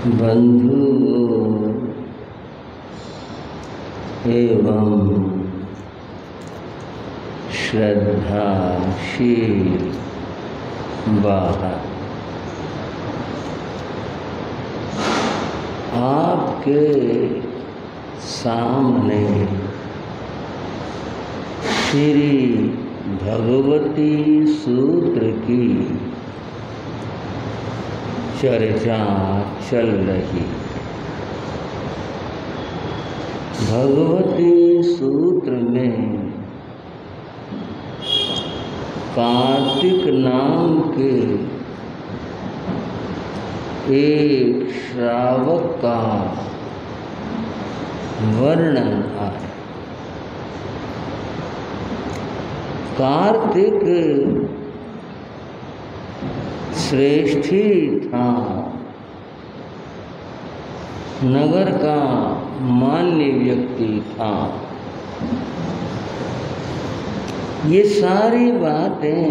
बंधु एवं श्रद्धाशील बाहर आपके सामने श्री भगवती सूत्र की चर्चा चल रही। भगवती सूत्र में कार्तिक नाम के एक श्रावक का वर्णन है। कार्तिक श्रेष्ठी था, नगर का मान्य व्यक्ति था। ये सारी बातें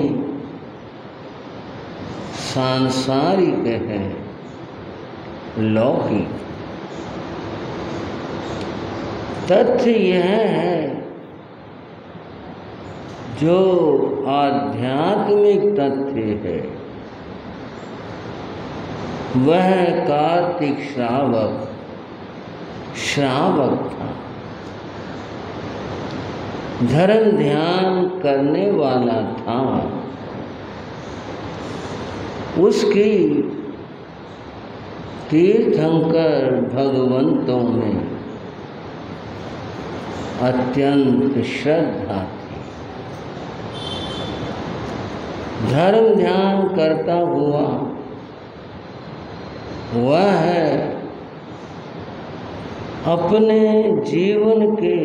सांसारिक है, लौकिक। तथ्य यह है जो आध्यात्मिक तथ्य है, वह कार्तिक श्रावक था। धर्म ध्यान करने वाला था। उसकी तीर्थंकर भगवंतों में अत्यंत श्रद्धा थी। धर्म ध्यान करता हुआ वह अपने जीवन के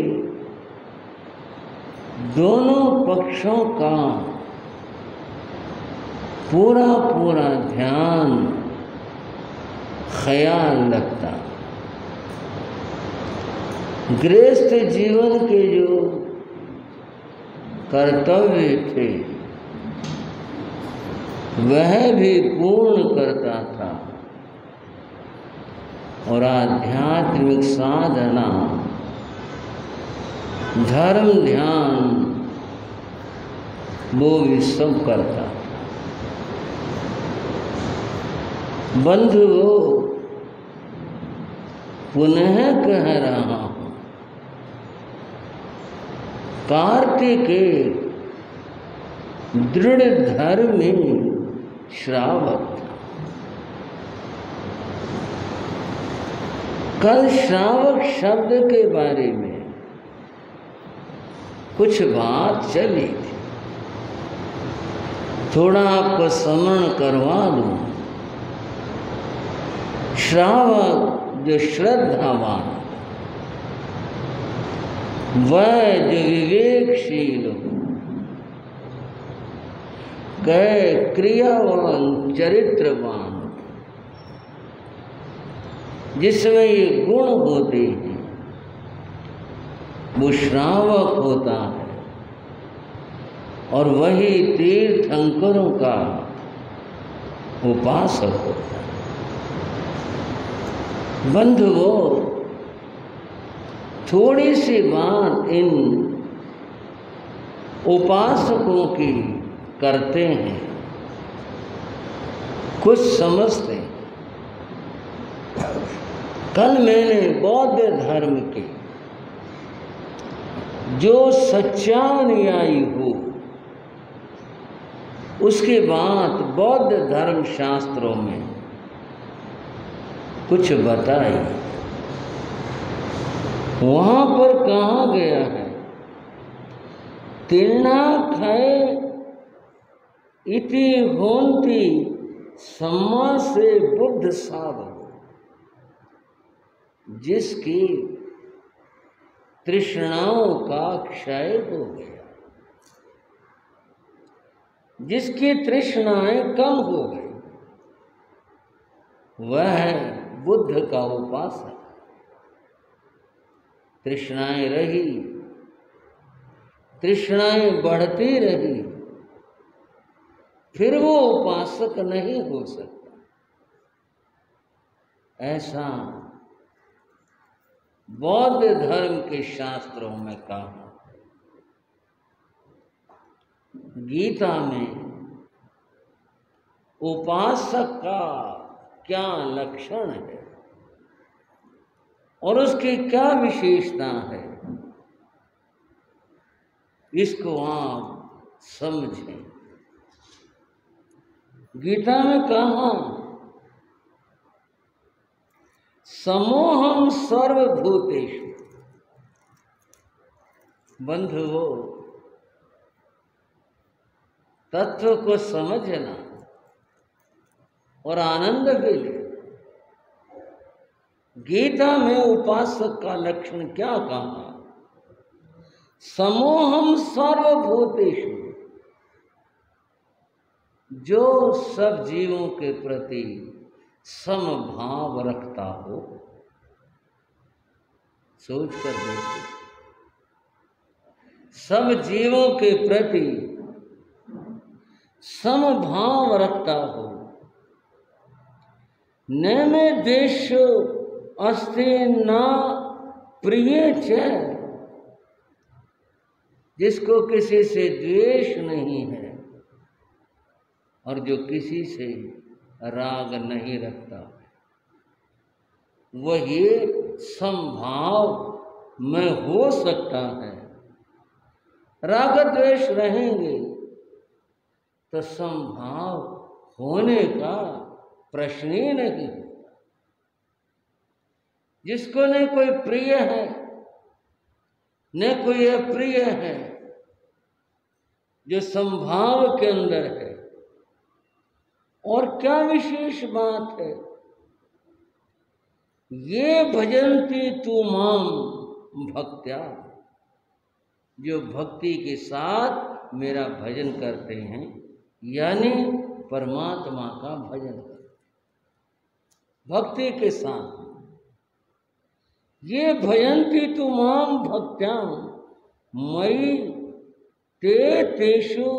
दोनों पक्षों का पूरा ध्यान ख्याल रखता। गृहस्थ जीवन के जो कर्तव्य थे वह भी पूर्ण करता था और आध्यात्मिक साधना, धर्म ध्यान वो भी सब करता। बंधुओं, पुनः कह रहा हूं, कार्तिक दृढ़ धर्मी श्रावक था। कल श्रावक शब्द के बारे में कुछ बात चली थी, थोड़ा आपको स्मरण करवा दूं। श्रावक जो श्रद्धावान, वह जो विवेकशील हो, कह क्रियावान चरित्रवान, जिसमें ये गुण होते हैं, वो श्रावक होता है और वही तीर्थंकरों का उपासक होता है। बंधुओं, थोड़ी सी बात इन उपासकों की करते हैं, कुछ समझते हैं। कल मैंने बौद्ध धर्म के जो सच्चा अनुयायी हो उसके बाद बौद्ध धर्म शास्त्रों में कुछ बताई। वहां पर कहा गया है, तिन्ना खय इति होन्ति सम्मा से बुद्ध साधो। जिसकी तृष्णाओं का क्षय हो गया, जिसकी तृष्णाएं कम हो गई, वह बुद्ध का उपासक। तृष्णाएं रही, तृष्णाएं बढ़ती रही, फिर वो उपासक नहीं हो सकता। ऐसा बौद्ध धर्म के शास्त्रों में कहा। गीता में उपासक का क्या लक्षण है और उसकी क्या विशेषता है, इसको आप समझें। गीता में कहा, समोहम सर्वभूतेषु। बंधुओं, तत्व को समझना और आनंद भी ले। गीता में उपासक का लक्षण क्या कहा? समोहम सर्वभूतेषु, जो सब जीवों के प्रति समभाव रखता हो। सोच कर देखो, सब जीवों के प्रति समभाव रखता हो। न में द्वेषो अस्ति न प्रिय च, जिसको किसी से द्वेष नहीं है और जो किसी से राग नहीं रखता, वही समभाव में हो सकता है। राग द्वेष रहेंगे तो समभाव होने का प्रश्न ही नहीं। जिसको न कोई प्रिय है न कोई अप्रिय है, जो समभाव के अंदर है। और क्या विशेष बात है, ये भजन्ति तु माम भक्त्या, जो भक्ति के साथ मेरा भजन करते हैं, यानी परमात्मा का भजन करते भक्ति के साथ। ये भजन्ति तु माम भक्त्या मयि ते तेषु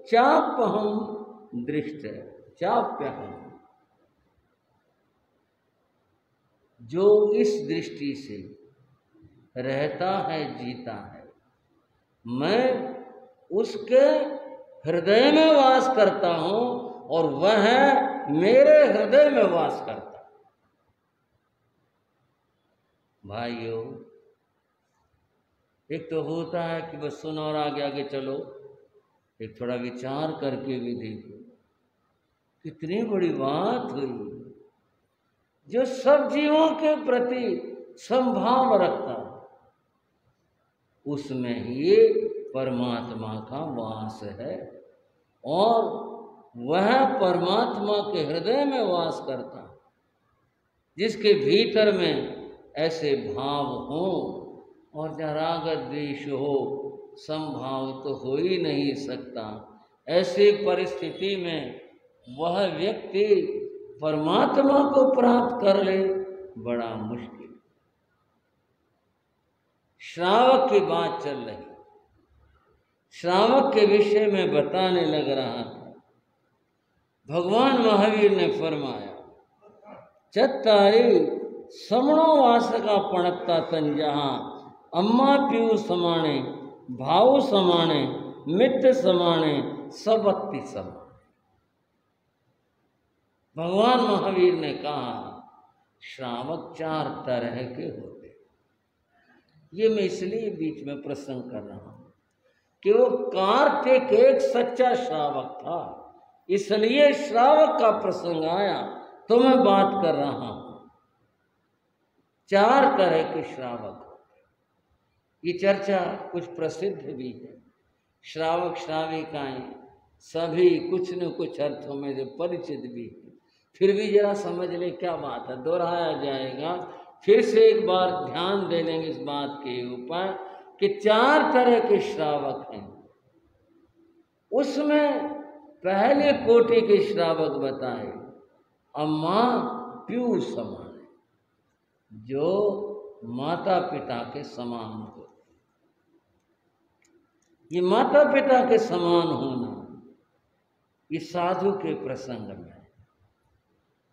चाप्यहं दृष्ट चाप्यहं, जो इस दृष्टि से रहता है जीता है, मैं उसके हृदय में वास करता हूं और वह मेरे हृदय में वास करता है। भाइयों, एक तो होता है कि बस सुनो और आगे आगे चलो, एक थोड़ा विचार करके भी देखो। कितनी बड़ी बात हुई, जो सब जीवों के प्रति समभाव रखता, उसमें ही परमात्मा का वास है और वह परमात्मा के हृदय में वास करता। जिसके भीतर में ऐसे भाव हो और जहाँ राग द्वेष हो, समभाव तो हो ही नहीं सकता। ऐसी परिस्थिति में वह व्यक्ति परमात्मा को प्राप्त कर ले, बड़ा मुश्किल। श्रावक की बात चल रही, श्रावक के विषय में बताने लग रहा था। भगवान महावीर ने फरमाया, चत्तारी समणो वासका पणकता तन, जहाँ अम्मा पीऊ समाने, भाऊ समाने, मित्र समाने, सबत्ति समाने। भगवान महावीर ने कहा, श्रावक 4 तरह के होते। ये मैं इसलिए बीच में प्रसंग कर रहा हूं कि वो कार्तिक एक सच्चा श्रावक था, इसलिए श्रावक का प्रसंग आया तो मैं बात कर रहा हूं। 4 तरह के श्रावक। ये चर्चा कुछ प्रसिद्ध भी है। श्रावक श्राविकाएं सभी कुछ न कुछ अर्थों में जो परिचित भी है, फिर भी जरा समझ ले क्या बात है, दोहराया जाएगा। फिर से एक बार ध्यान दे लेंगे इस बात के ऊपर कि 4 तरह के श्रावक हैं। उसमें पहले कोटि के श्रावक बताए, अम्मा प्यू समान, जो माता पिता के समान हो। ये माता पिता के समान होना इस साधु के प्रसंग में,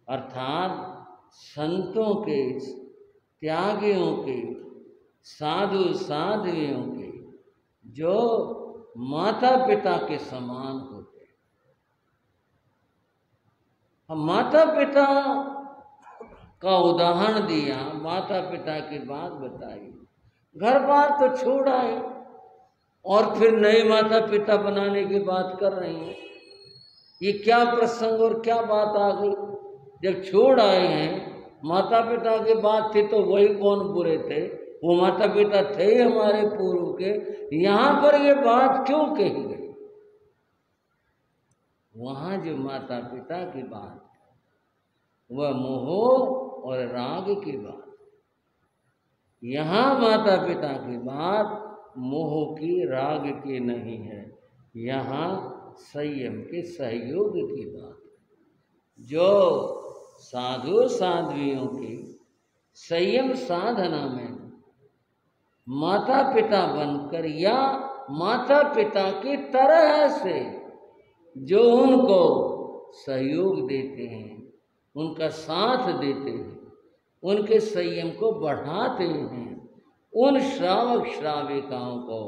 अर्थात संतों के, त्यागियों के, साधु साध्वियों के, जो माता पिता के समान होते हैं। हम माता पिता का उदाहरण दिया, माता पिता की बात बताई, घर बार तो छोड़ आए और फिर नए माता पिता बनाने की बात कर रही हैं। ये क्या प्रसंग और क्या बात आ गई? जब छोड़ आए हैं, माता पिता की बात थी तो वही कौन बुरे थे? वो माता पिता थे हमारे पूर्व के। यहाँ पर ये बात क्यों कही गई? वहाँ जो माता पिता की बात, वह मोह और राग की बात। यहाँ माता पिता की बात मोह की, राग की नहीं है। यहाँ संयम के, सहयोग की बात। जो साधु साध्वियों की संयम साधना में माता पिता बनकर या माता पिता की तरह से जो उनको सहयोग देते हैं, उनका साथ देते हैं, उनके संयम को बढ़ाते हैं, उन श्रावक श्राविकाओं को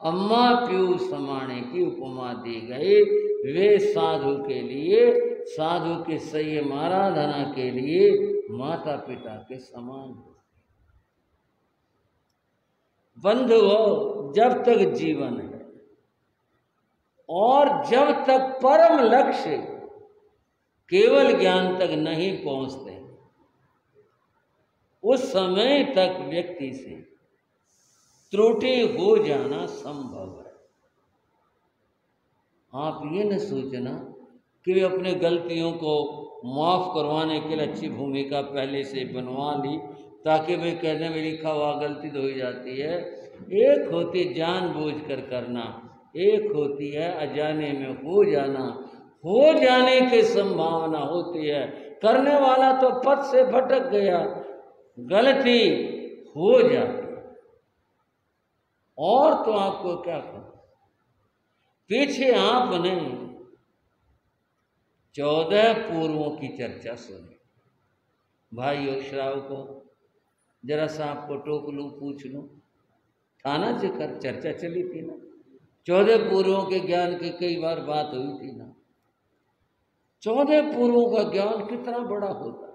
अम्मा प्यू समाने की उपमा दी गई। वे साधु के लिए, साधु के संयम आराधना के लिए माता पिता के समान हो। बंधुओं, जब तक जीवन है और जब तक परम लक्ष्य केवल ज्ञान तक नहीं पहुंचते, उस समय तक व्यक्ति से त्रुटि हो जाना संभव है। आप ये न सोचना कि वे अपने गलतियों को माफ करवाने के लिए अच्छी भूमिका पहले से बनवा ली ताकि वे कहने में लिखा हुआ गलती तो हो जाती है। एक होती जानबूझ कर करना, एक होती है अजाने में हो जाना। हो जाने की संभावना होती है, करने वाला तो पथ से भटक गया, गलती हो जाती। और तो आपको क्या करना? पीछे आपने 14 पूर्वों की चर्चा सुनी। भाइयों श्रावकों, जरा सा आपको टोक लूं, पूछ लूं, था ना जिक्र, चर्चा चली थी ना? 14 पूर्वों के ज्ञान की कई बार बात हुई थी ना। 14 पूर्वों का ज्ञान कितना बड़ा होता है,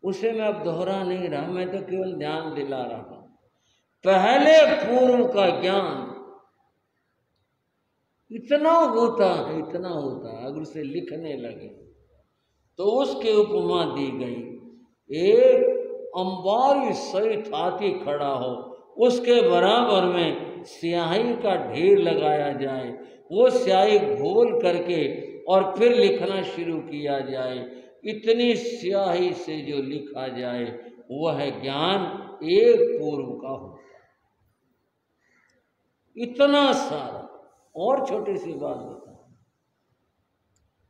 उसे मैं अब दोहरा नहीं रहा, मैं तो केवल ध्यान दिला रहा हूं। पहले पूर्व का ज्ञान इतना होता है, इतना होता है, अगर उसे लिखने लगे तो उसकी उपमा दी गई। एक अंबारी सहित हाथी खड़ा हो, उसके बराबर में स्याही का ढेर लगाया जाए, वो स्याही घोल करके और फिर लिखना शुरू किया जाए। इतनी स्याही से जो लिखा जाए वह ज्ञान एक पूर्व का होता है। इतना सारा। और छोटी सी बात बताऊं,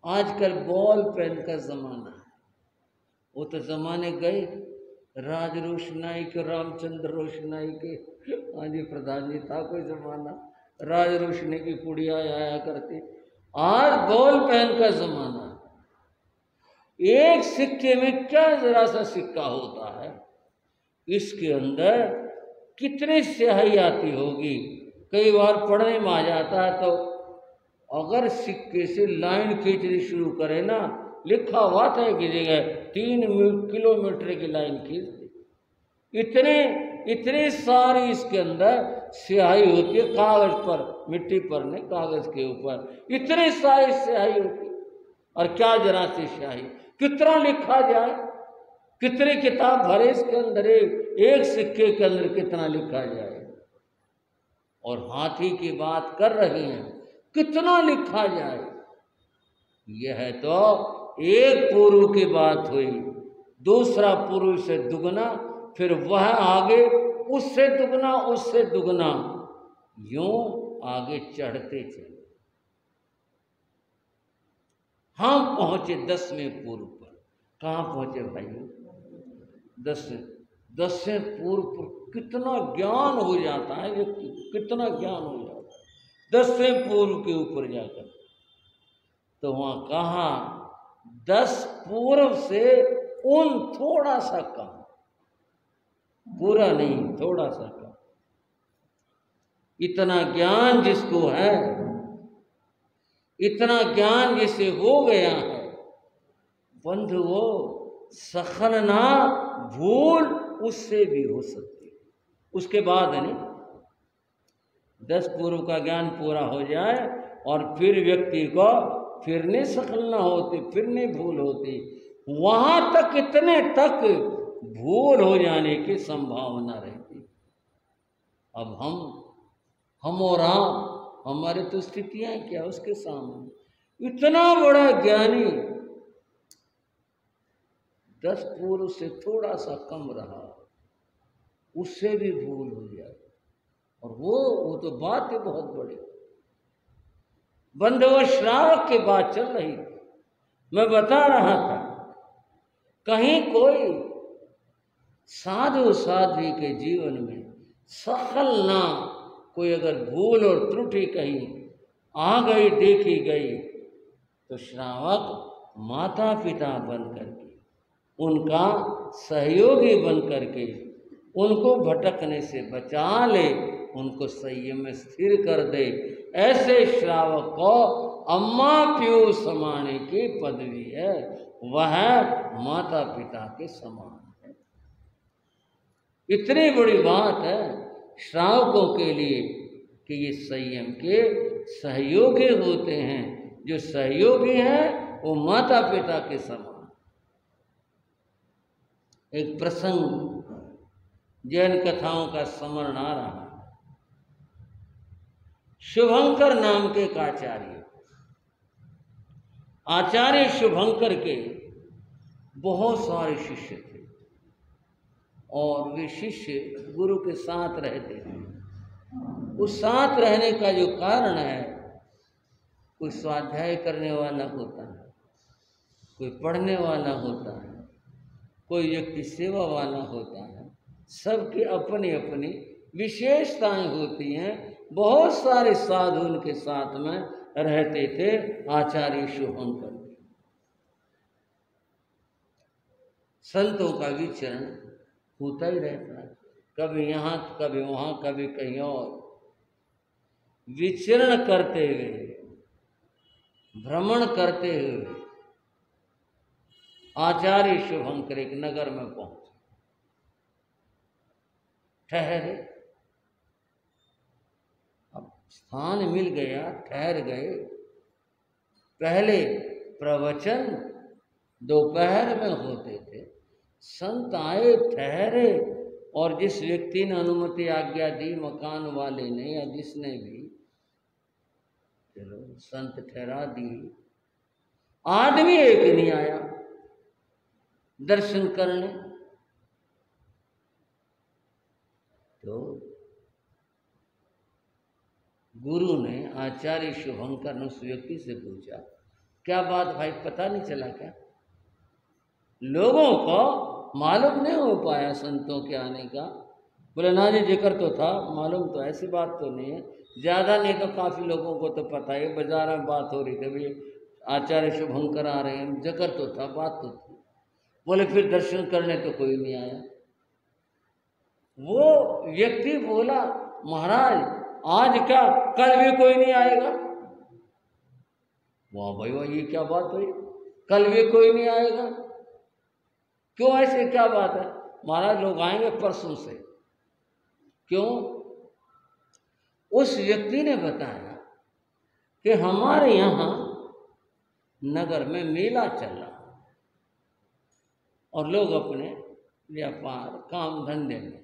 आजकल बॉल पेन का जमाना है। वो तो जमाने गए, राज रोशनाई के, रामचंद्र रोशनाई के, हाँ जी प्रधान जी था कोई जमाना, राज रोशनी की पुड़िया आया करती। आज बॉल पेन का जमाना है। एक सिक्के में क्या जरा सा सिक्का होता है, इसके अंदर कितनी स्याही आती होगी। कई बार पढ़ने में आ जाता है तो अगर सिक्के से लाइन खींचनी शुरू करे ना, लिखा हुआ था कि जगह 3 किलोमीटर की लाइन खींच दी। इतने सारी इसके अंदर स्याही होती है, कागज पर, मिट्टी पर नहीं, कागज के ऊपर इतनी सारी स्याही होती है। और क्या जरा सी स्याही, कितना लिखा जाए, कितनी किताब भरे इसके अंदर, एक सिक्के के अंदर कितना लिखा जाए। और हाथी की बात कर रहे हैं, कितना लिखा जाए। यह तो एक पूर्व की बात हुई, दूसरा पूर्व से दुगना, फिर वह आगे उससे दुगना, उससे दुगना, यूं आगे चढ़ते चले। हम पहुंचे 10वें पूर्व पर। कहाँ पहुंचे भाइयों? 10वें पूर्व पर कितना ज्ञान हो जाता है व्यक्ति, कितना ज्ञान हो जाता है 10वें पूर्व के ऊपर जाकर। तो वहां कहा 10 पूर्व से उन थोड़ा सा कम, पूरा नहीं, थोड़ा सा कम। इतना ज्ञान जिसको है, इतना ज्ञान जिसे हो गया है, बंधु वो सखलना भूल उससे भी हो सकती है। उसके बाद नहीं, 10 पूर्व का ज्ञान पूरा हो जाए और फिर व्यक्ति को फिर नहीं सखलना होती, फिर नहीं भूल होती, वहां तक इतने तक भूल हो जाने की संभावना रहती। अब हम और आप, हमारी तो स्थितियां क्या उसके सामने। इतना बड़ा ज्ञानी 10 पूर्व से थोड़ा सा कम रहा, उससे भी भूल हो जाए, और वो तो बात ही बहुत बड़ी। बंधुओं, श्रावक की बात चल रही थी, मैं बता रहा था, कहीं कोई साधु साध्वी के जीवन में सखल ना कोई अगर भूल और त्रुटि कहीं आ गई, देखी गई, तो श्रावक माता पिता बन करके, उनका सहयोगी बन करके उनको भटकने से बचा ले, उनको संयम में स्थिर कर दे। ऐसे श्रावक को अम्मा प्यू समाने की पदवी है, वह माता पिता के समान है। इतनी बड़ी बात है श्रावकों के लिए कि ये संयम के सहयोगी होते हैं। जो सहयोगी हैं वो माता पिता के समान। एक प्रसंग जैन कथाओं का स्मरण आ रहा। शुभंकर नाम के एक आचार्य शुभंकर के बहुत सारे शिष्य थे, और वे शिष्य गुरु के साथ रहते थे। उस साथ रहने का जो कारण है, कोई स्वाध्याय करने वाला होता है, कोई पढ़ने वाला होता है, कोई व्यक्ति सेवा वाला होता है, सबकी अपनी अपनी विशेषताएं होती हैं। बहुत सारे साधु उनके साथ में रहते थे आचार्य शुभंकर। संतों का विचरण होता ही रहता है, कभी यहाँ कभी वहाँ कभी कहीं और। विचरण करते हुए, भ्रमण करते हुए आचार्य शुभंकर एक नगर में पहुंचे, ठहरे। अब स्थान मिल गया, ठहर गए। पहले प्रवचन दोपहर में होते थे, संत आए, ठहरे, और जिस व्यक्ति ने अनुमति आज्ञा दी, मकान वाले ने या जिसने भी, चलो संत ठहरा दी। आदमी एक नहीं आया दर्शन करने। तो गुरु ने, आचार्य शुभंकर ने उस व्यक्ति से पूछा, क्या बात भाई, पता नहीं चला क्या? लोगों को मालूम नहीं हो पाया संतों के आने का? बोले ना जी, जिक्र तो था, मालूम तो ऐसी बात तो नहीं है, ज़्यादा नहीं तो काफ़ी लोगों को तो पता है, बाजार में बात हो रही थी भाई आचार्य शुभंकर आ रहे हैं, जिक्र तो था, बात तो थी। बोले फिर दर्शन करने तो कोई नहीं आया। वो व्यक्ति बोला, महाराज आज क्या, कल भी कोई नहीं आएगा? वाह भाई वाह, ये क्या बात हुई, कल भी कोई नहीं आएगा? क्यों, ऐसे क्या बात है? महाराज लोग आएंगे परसों से। क्यों? उस व्यक्ति ने बताया कि हमारे यहाँ नगर में मेला चल रहा और लोग अपने व्यापार काम धंधे में,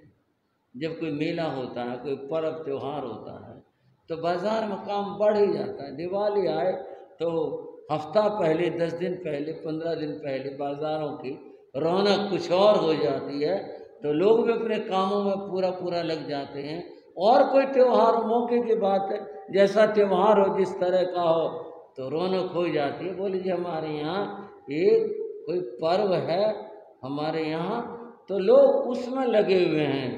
जब कोई मेला होता है, कोई पर्व त्योहार होता है, तो बाजार में काम बढ़ ही जाता है। दिवाली आए तो हफ्ता पहले, 10 दिन पहले, 15 दिन पहले बाजारों की रौनक कुछ और हो जाती है, तो लोग भी अपने कामों में पूरा लग जाते हैं। और कोई त्योहार मौके की बात है, जैसा त्योहार हो, जिस तरह का हो, तो रौनक हो जाती है। बोले जी हमारे यहाँ एक कोई पर्व है हमारे यहाँ, तो लोग उसमें लगे हुए हैं,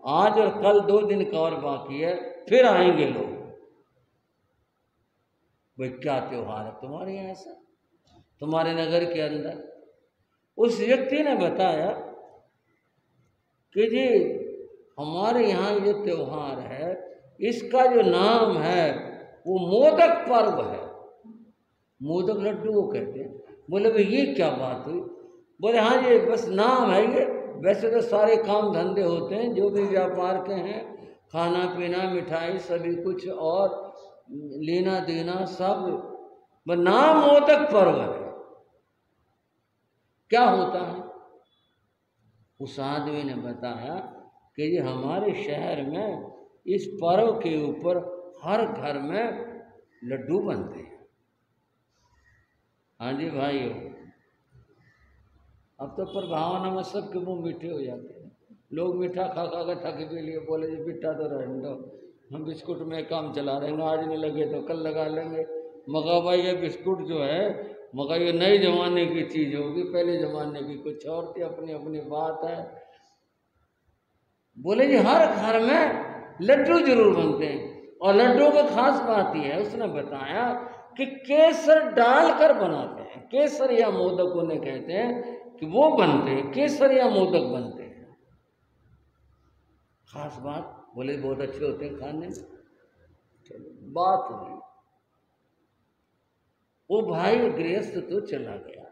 आज और कल 2 दिन का और बाकी है, फिर आएंगे लोग। भाई क्या त्योहार है तुम्हारे यहाँ ऐसा, तुम्हारे नगर के अंदर? उस व्यक्ति ने बताया कि जी हमारे यहाँ ये त्योहार है, इसका जो नाम है वो मोदक पर्व है। मोदक लड्डू को कहते हैं। बोले भाई ये क्या बात हुई? बोले हाँ ये बस नाम है ये, वैसे तो सारे काम धंधे होते हैं जो भी व्यापार के हैं, खाना पीना मिठाई सभी कुछ और लेना देना सब, बस नाम मोदक पर्व है। क्या होता है? उस आदमी ने बताया कि ये हमारे शहर में इस पर्व के ऊपर हर घर में लड्डू बनते हैं। हाँ जी भाइयों, अब तो प्रभावना में सबके मुंह मीठे हो जाते हैं। लोग मीठा खा खा कर थक के लिए बोले जी मीठा तो रहने दो, हम बिस्कुट में काम चला रहेंगे, आज नहीं लगे तो कल लगा लेंगे। मगर भाई ये बिस्कुट जो है, मगर ये नए जमाने की चीज़ होगी, पहले जमाने की कुछ और थी, अपनी अपनी बात है। बोले जी हर घर में लड्डू जरूर बनते हैं, और लड्डू का खास बात यह है, उसने बताया कि केसर डालकर बनाते हैं। केसर या मोदक उन्हें कहते हैं कि वो बनते हैं, केसर या मोदक बनते हैं। खास बात, बोले बहुत अच्छे होते हैं खाने में। चलो बात हुई, वो भाई गृहस्थ तो चला गया।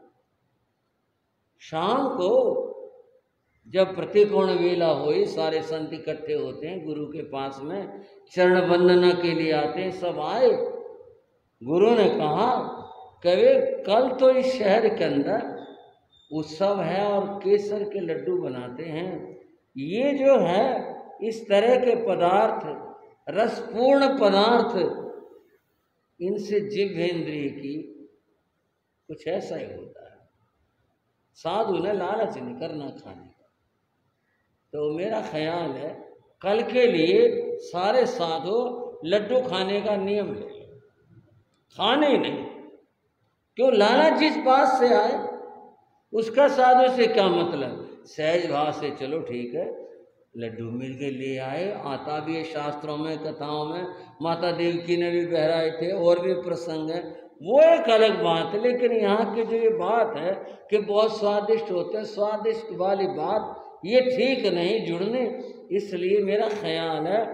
शाम को जब प्रतिकोण वेला हुई, सारे संत इकट्ठे होते हैं गुरु के पास में, चरण वंदना के लिए आते हैं, सब आए। गुरु ने कहा कहे कल तो इस शहर के अंदर उत्सव है और केसर के लड्डू बनाते हैं। ये जो है इस तरह के पदार्थ, रसपूर्ण पदार्थ, इनसे जिह्वेंद्रिय की कुछ ऐसा ही होता है। साधु ने लालच नहीं करना खाने का। तो मेरा ख्याल है कल के लिए सारे साधु लड्डू खाने का नियम ले, खाने नहीं। क्यों? लालच जिस बात से आए उसका साधु से क्या मतलब। सहज भाव से चलो ठीक है, लड्डू मिल के ले आए। आता भी है शास्त्रों में, कथाओं में, माता देवकी ने भी बहराए थे, और भी प्रसंग है, वो एक अलग बात है। लेकिन यहाँ की जो ये बात है कि बहुत स्वादिष्ट होते हैं, स्वादिष्ट वाली बात ये ठीक नहीं जुड़ने। इसलिए मेरा ख्याल है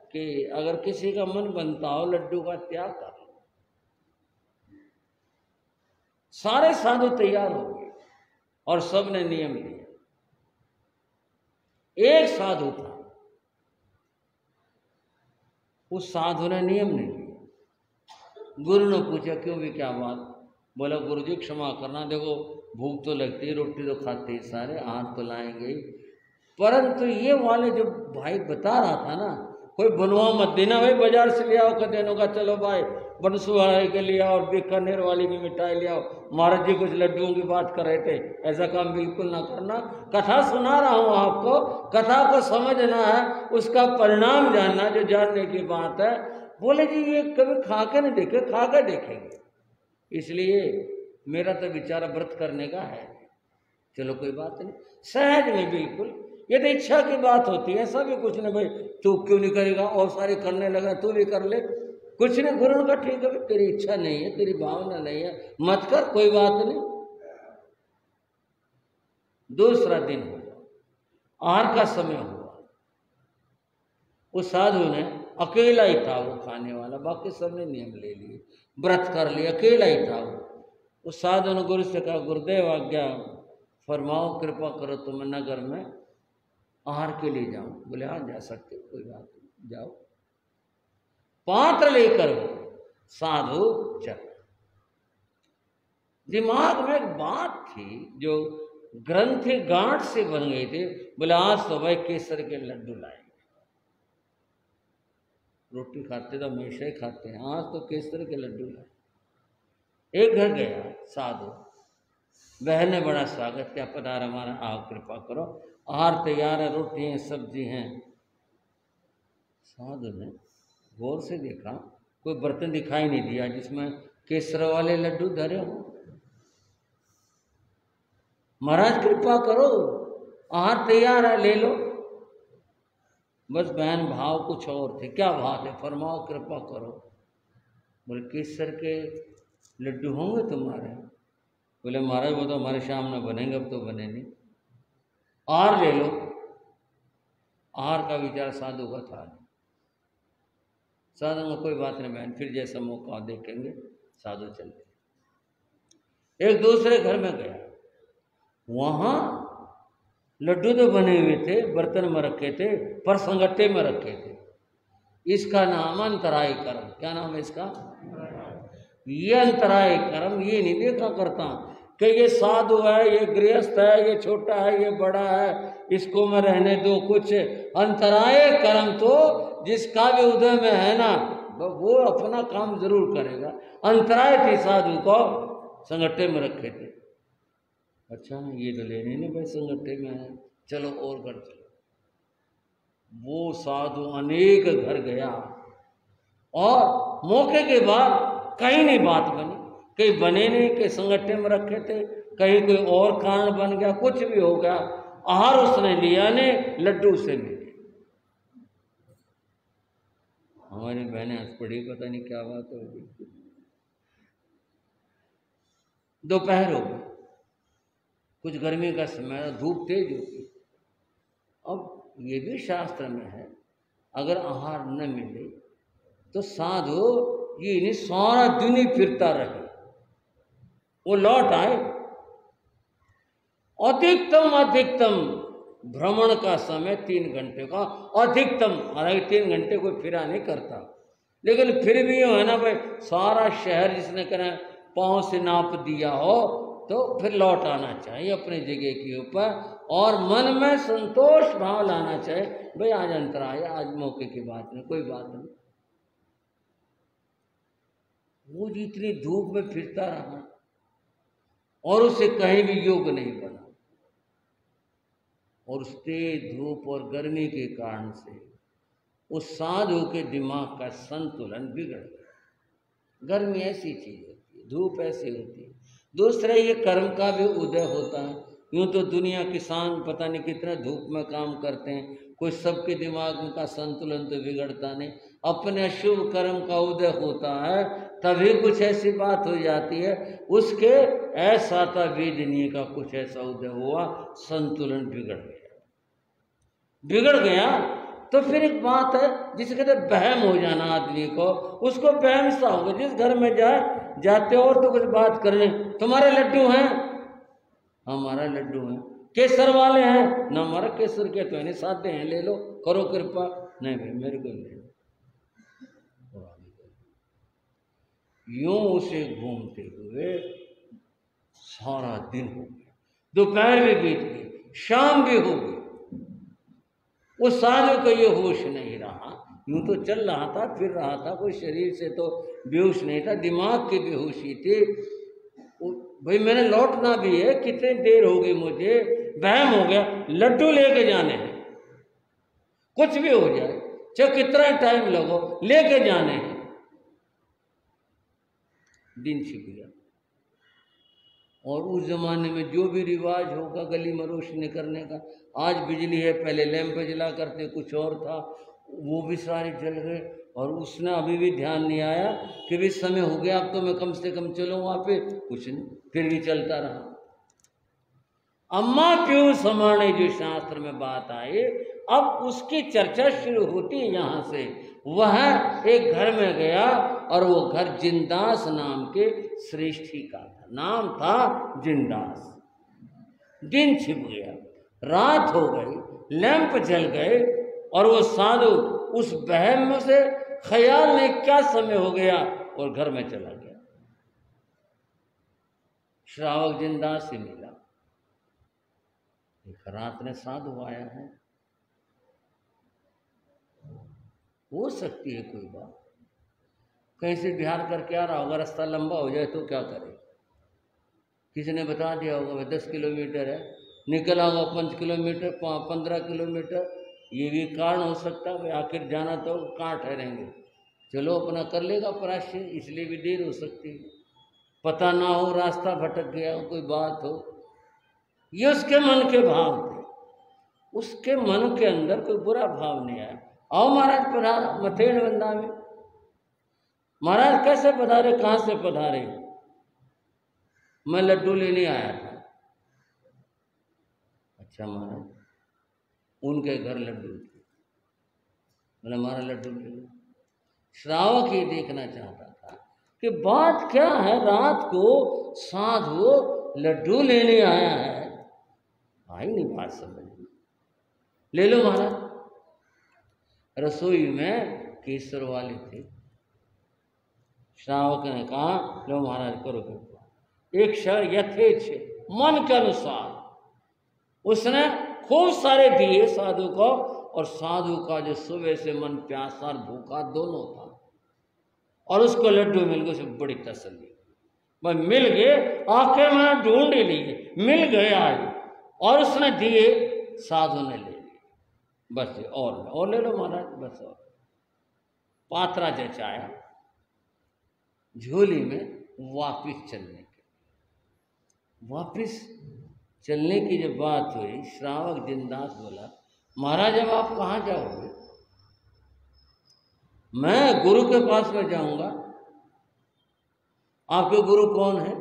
कि अगर किसी का मन बनता हो लड्डू का, त्याग कर। सारे साधु तैयार हो गए और सब ने नियम लिया। एक साधु था, उस साधु ने नियम नहीं लिया। गुरु ने पूछा क्यों भी, क्या बात? बोला गुरु जी क्षमा करना, देखो भूख तो लगती है, रोटी तो खाते ही सारे, हाथ तो लाएंगे ही, परंतु ये वाले जो भाई बता रहा था ना, कोई बनवा मत देना भाई, बाजार से ले आओ, देने का चलो भाई बनसुहाई के लिए और बीकानेर वाली भी मिठाई ले आओ। महाराज जी कुछ लड्डुओं की बात कर रहे थे, ऐसा काम बिल्कुल ना करना। कथा सुना रहा हूँ आपको, कथा को समझना है, उसका परिणाम जानना, जो जानने की बात है। बोले जी ये कभी खा के नहीं देखे, खा के देखेंगे। इसलिए मेरा तो विचार व्रत करने का है। चलो कोई बात नहीं, सहज में बिल्कुल, ये तो इच्छा की बात होती है। ऐसा भी कुछ नहीं भाई तू क्यों नहीं करेगा, और सारे करने लगा तू भी कर ले, कुछ नहीं। गुरु का ठीक है, तेरी इच्छा नहीं है, तेरी भावना नहीं है, मत कर, कोई बात नहीं। दूसरा दिन हुआ, आहार का समय हुआ। उस साधु ने अकेला ही था वो खाने वाला, बाकी सबने नियम ले लिए, व्रत कर लिया, अकेला ही था वो। उस साधु ने गुरु से कहा गुरुदेव आज्ञा फरमाओ, कृपा करो तो मैं नगर में आहार के लिए जाऊं। बोले हाँ जा सकते, कोई बात नहीं, जाओ। पात्र लेकर वो साधु चल। दिमाग में एक बात थी जो ग्रंथि गांठ से बन गई थी। बोले आज तो भाई केसर के लड्डू लाएंगे। रोटी खाते तो हमेशा ही खाते हैं, आज तो केसर के लड्डू लाए। एक घर गया साधु, बहन ने बड़ा स्वागत किया, पधार हमारा, आओ कृपा करो, आहार तैयार है, रोटी हैं, सब्जी हैं। साधु ने गौर से देखा, कोई बर्तन दिखाई नहीं दिया जिसमें केसर वाले लड्डू धरे हो। महाराज कृपा करो, आहार तैयार है, ले लो। बस बहन भाव कुछ और थे। क्या बात है, फरमाओ कृपा करो। बोले केसर के लड्डू होंगे तुम्हारे? बोले महाराज वो तो हमारे सामने बनेंगे, अब तो बने नहीं, आहार ले लो। आहार का विचार साधु का था नहीं। साधु में कोई बात नहीं बहन, फिर जैसा मौका देखेंगे। साधु चलते एक दूसरे घर में गया, वहां लड्डू तो बने हुए थे, बर्तन में रखे थे, पर संगट्टे में रखे थे। इसका नाम अंतराय कर्म। क्या नाम है इसका? ये अंतराय कर्म। ये नहीं देखा करता कि ये साधु है, ये गृहस्थ है, ये छोटा है, ये बड़ा है, इसको मैं रहने दो। कुछ अंतराय कर्म तो जिसका भी उदय में है ना, वो अपना काम जरूर करेगा। अंतराय थी साधु को, संगठे में रखे थे। अच्छा ये तो लेने नहीं भाई, संगठे में है, चलो और घर चलो। वो साधु अनेक घर गया और मौके के बाद कहीं नहीं बात बनी, कहीं बने नहीं, कहीं संगठन में रखे थे, कहीं कोई और कारण बन गया, कुछ भी हो गया। आहार उसने लिया नहीं, लड्डू से मिले। हमारी बहनें हंस पड़ी, पता नहीं क्या बात होगी। दोपहर हो गई, कुछ गर्मी का समय, धूप तेज होगी। अब ये भी शास्त्र में है, अगर आहार न मिले तो साधु ये नहीं सारा दिन ही फिरता रहे, वो लौट आए। अधिकतम भ्रमण का समय 3 घंटे का, अधिकतम। हालांकि 3 घंटे कोई फिरा नहीं करता, लेकिन फिर भी है ना भाई, सारा शहर जिसने कहा पाँव से नाप दिया हो तो फिर लौट आना चाहिए अपने जगह के ऊपर, और मन में संतोष भाव लाना चाहिए। भाई आज अंतराय, आज मौके की बात नहीं, कोई बात नहीं। वो जितनी धूप में फिरता रहा और उसे कहीं भी योग नहीं बना, और उस तेज धूप और गर्मी के कारण से उस साधु के दिमाग का संतुलन बिगड़ गया। गर्मी ऐसी चीज होती है, धूप ऐसी होती है। दूसरा ये कर्म का भी उदय होता है। यूँ तो दुनिया किसान पता नहीं कितना धूप में काम करते हैं, कोई सबके दिमाग का संतुलन तो बिगड़ता नहीं। अपने शुभ कर्म का उदय होता है तभी कुछ ऐसी बात हो जाती है, उसके ऐसा था वेदनीय का कुछ ऐसा उदय हुआ, संतुलन बिगड़ गया। तो फिर एक बात है जिसे कहते बहम हो जाना आदमी को, उसको बहम सा होगा। जिस घर में जाते हो तो कुछ बात करने, तुम्हारे लड्डू हैं, हमारा लड्डू हैं, केसर वाले हैं ना, हमारा केसर के तो नहीं, सादे हैं, ले लो, करो कृपा। नहीं भाई मेरे को ले लो। यूं उसे घूमते हुए सारा दिन हो गया, दोपहर भी बीत गई, शाम भी हो गई। उस साधु को ये होश नहीं रहा, यूं तो चल रहा था, फिर रहा था, कोई शरीर से तो बेहोश नहीं था, दिमाग की बेहोशी थी। भाई मैंने लौटना भी है, कितनी देर हो गई, मुझे वहम हो गया, लड्डू लेके जाने हैं, कुछ भी हो जाए, चाहे कितना टाइम लगो, लेके जाने हैं। दिन छिप गया, और उस जमाने में जो भी रिवाज होगा गली में रोशनी करने का, आज बिजली है, पहले लैंप जला करते, कुछ और था, वो भी सारे जल गए। और उसने अभी भी ध्यान नहीं आया कि भी समय हो गया, अब तो मैं कम से कम चलूँ वहाँ पे, कुछ नहीं, फिर भी चलता रहा। अम्मा क्यों समाने जो शास्त्र में बात आई, अब उसकी चर्चा शुरू होती है यहाँ से। वह एक घर में गया, और वो घर जिनदास नाम के श्रेष्ठी का था, नाम था जिनदास। दिन छिप गया, रात हो गई, लैंप जल गए, और वो साधु उस बहम से ख्याल नहीं क्या समय हो गया, और घर में चला गया। श्रावक जिनदास से मिला, एक रात में साधु आया है, हो सकती है कोई बात, कहीं से बिहार करके आ रहा होगा, रास्ता लंबा हो जाए तो क्या करे, किसी ने बता दिया होगा 10 किलोमीटर है, निकला होगा 5 किलोमीटर, 15 किलोमीटर, ये भी कारण हो सकता है। आखिर जाना तो कहाँ ठहरेंगे, चलो अपना कर लेगा प्राश्य, इसलिए भी देर हो सकती है, पता ना हो रास्ता भटक गया हो, कोई बात हो। ये उसके मन के भाव थे, उसके मन के अंदर कोई बुरा भाव नहीं आया। आओ महाराज पधारा मथेड़ बंदा में। महाराज कैसे पधारे, कहाँ से पधारे? मैं लड्डू लेने आया था। अच्छा महाराज, उनके घर लड्डू थे, बोले हमारा लड्डू ले लो। श्रावक ये देखना चाहता था कि बात क्या है, रात को साधु लड्डू लेने आया है, आई नहीं बात समझ में। ले लो महाराज। रसोई में केसर वाले थे। श्रावक ने कहा लो महाराज करो कृपा। एक क्षण यथेच्छ मन के अनुसार उसने खूब सारे दिए साधु को, और साधु का जो सुबह से मन प्यासा और भूखा दोनों था, और उसको लड्डू मिल गए। उसे बड़ी तसल्ली, भाई मिल गए, आखिर मैंने ढूंढ ही लिए, मिल गए आज। और उसने दिए, साधु ने ले लिए। बस और ले लो महाराज, बस। और पात्रा जचाया, झोली में वापिस चलने की जब बात हुई, श्रावक जिनदास बोला महाराज अब आप कहाँ जाओगे? मैं गुरु के पास में जाऊंगा। आपके गुरु कौन है?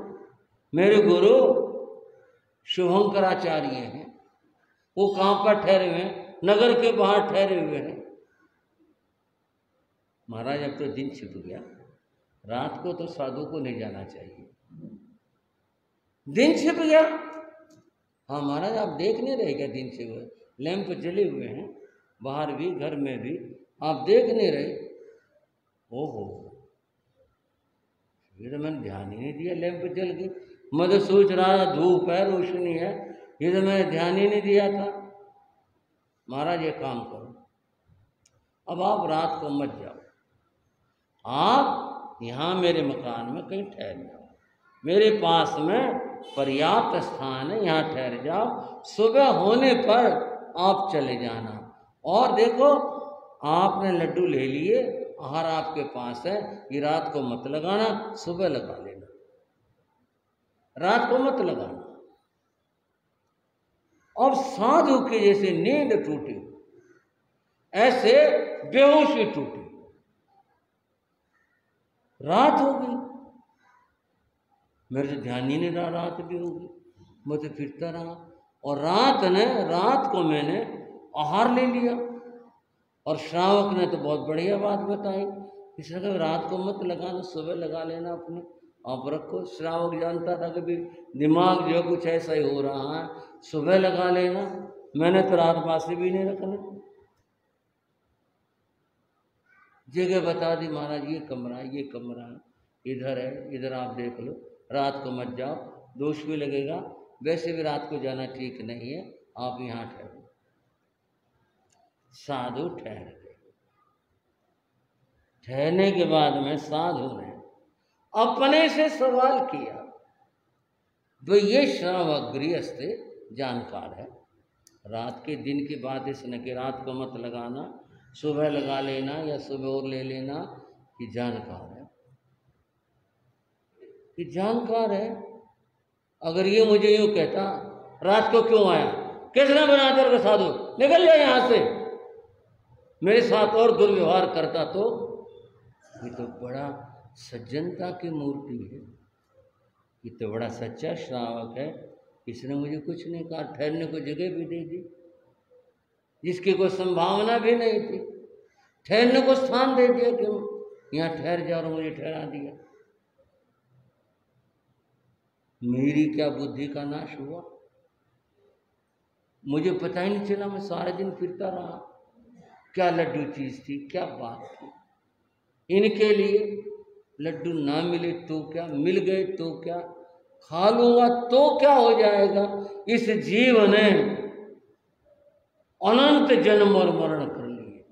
मेरे गुरु शुभंकराचार्य हैं। वो कहाँ पर ठहरे हुए हैं? नगर के बाहर ठहरे हुए हैं। महाराज अब तो दिन छिप गया, रात को तो साधु को नहीं जाना चाहिए। दिन छिप गया। हाँ महाराज आप देख नहीं रहे क्या? दिन छिप गए, लैंप जले हुए हैं बाहर भी घर में भी, आप देख नहीं रहे? ओहो, ये तो मैंने ध्यान ही नहीं दिया, लैंप जल गई। मैं तो सोच रहा था धूप है, रोशनी है, ये तो मैंने ध्यान ही नहीं दिया था। महाराज ये काम करो, अब आप रात को मत जाओ, आप यहाँ मेरे मकान में कहीं ठहर जाओ, मेरे पास में पर्याप्त स्थान है, यहाँ ठहर जाओ। सुबह होने पर आप चले जाना। और देखो आपने लड्डू ले लिए, आहार आपके पास है, ये रात को मत लगाना, सुबह लगा लेना, रात को मत लगाना। अब साधु की जैसे नींद टूटी, ऐसे बेहोशी टूटी, रात हो गई। मेरे से ध्यान ही नहीं रहा रात भी होगी, मैं तो फिरता रहा। और रात को मैंने आहार ले लिया। और श्रावक ने तो बहुत बढ़िया बात बताई, इसलिए रात को मत लगाना, सुबह लगा लेना अपने आप रखो। श्रावक जानता था कि दिमाग जो कुछ ऐसा ही हो रहा है, सुबह लगा लेना। मैंने तो रात बासी भी नहीं रखना, जगह बता दी महाराज, ये कमरा इधर है, इधर आप देख लो, रात को मत जाओ, दोष भी लगेगा, वैसे भी रात को जाना ठीक नहीं है, आप यहाँ ठहरो। साधु ठहर गए। ठहरने के बाद में साधु ने अपने से सवाल किया, तो ये श्रावक गृहस्थ जानकार है, रात के दिन की बात इसने कि रात को मत लगाना, सुबह लगा लेना या सुबह और ले लेना, ये जानकार है, ये जानकार है। अगर ये मुझे यूँ कहता रात को क्यों आया, किसने बना कर साधु, निकल जाए यहाँ से, मेरे साथ और दुर्व्यवहार करता, तो ये तो बड़ा सज्जनता की मूर्ति है, ये तो बड़ा सच्चा श्रावक है, इसने मुझे कुछ नहीं कहा, ठहरने को जगह भी दे दी, जिसकी कोई संभावना भी नहीं थी, ठहरने को स्थान दे दिया कि यहाँ ठहर जाओ, और मुझे ठहरा दिया। मेरी क्या बुद्धि का नाश हुआ, मुझे पता ही नहीं चला, मैं सारे दिन फिरता रहा, क्या लड्डू चीज थी, क्या बात थी। इनके लिए लड्डू ना मिले तो क्या, मिल गए तो क्या, खा लूंगा तो क्या हो जाएगा। इस जीव ने अनंत जन्म और मरण कर लिए,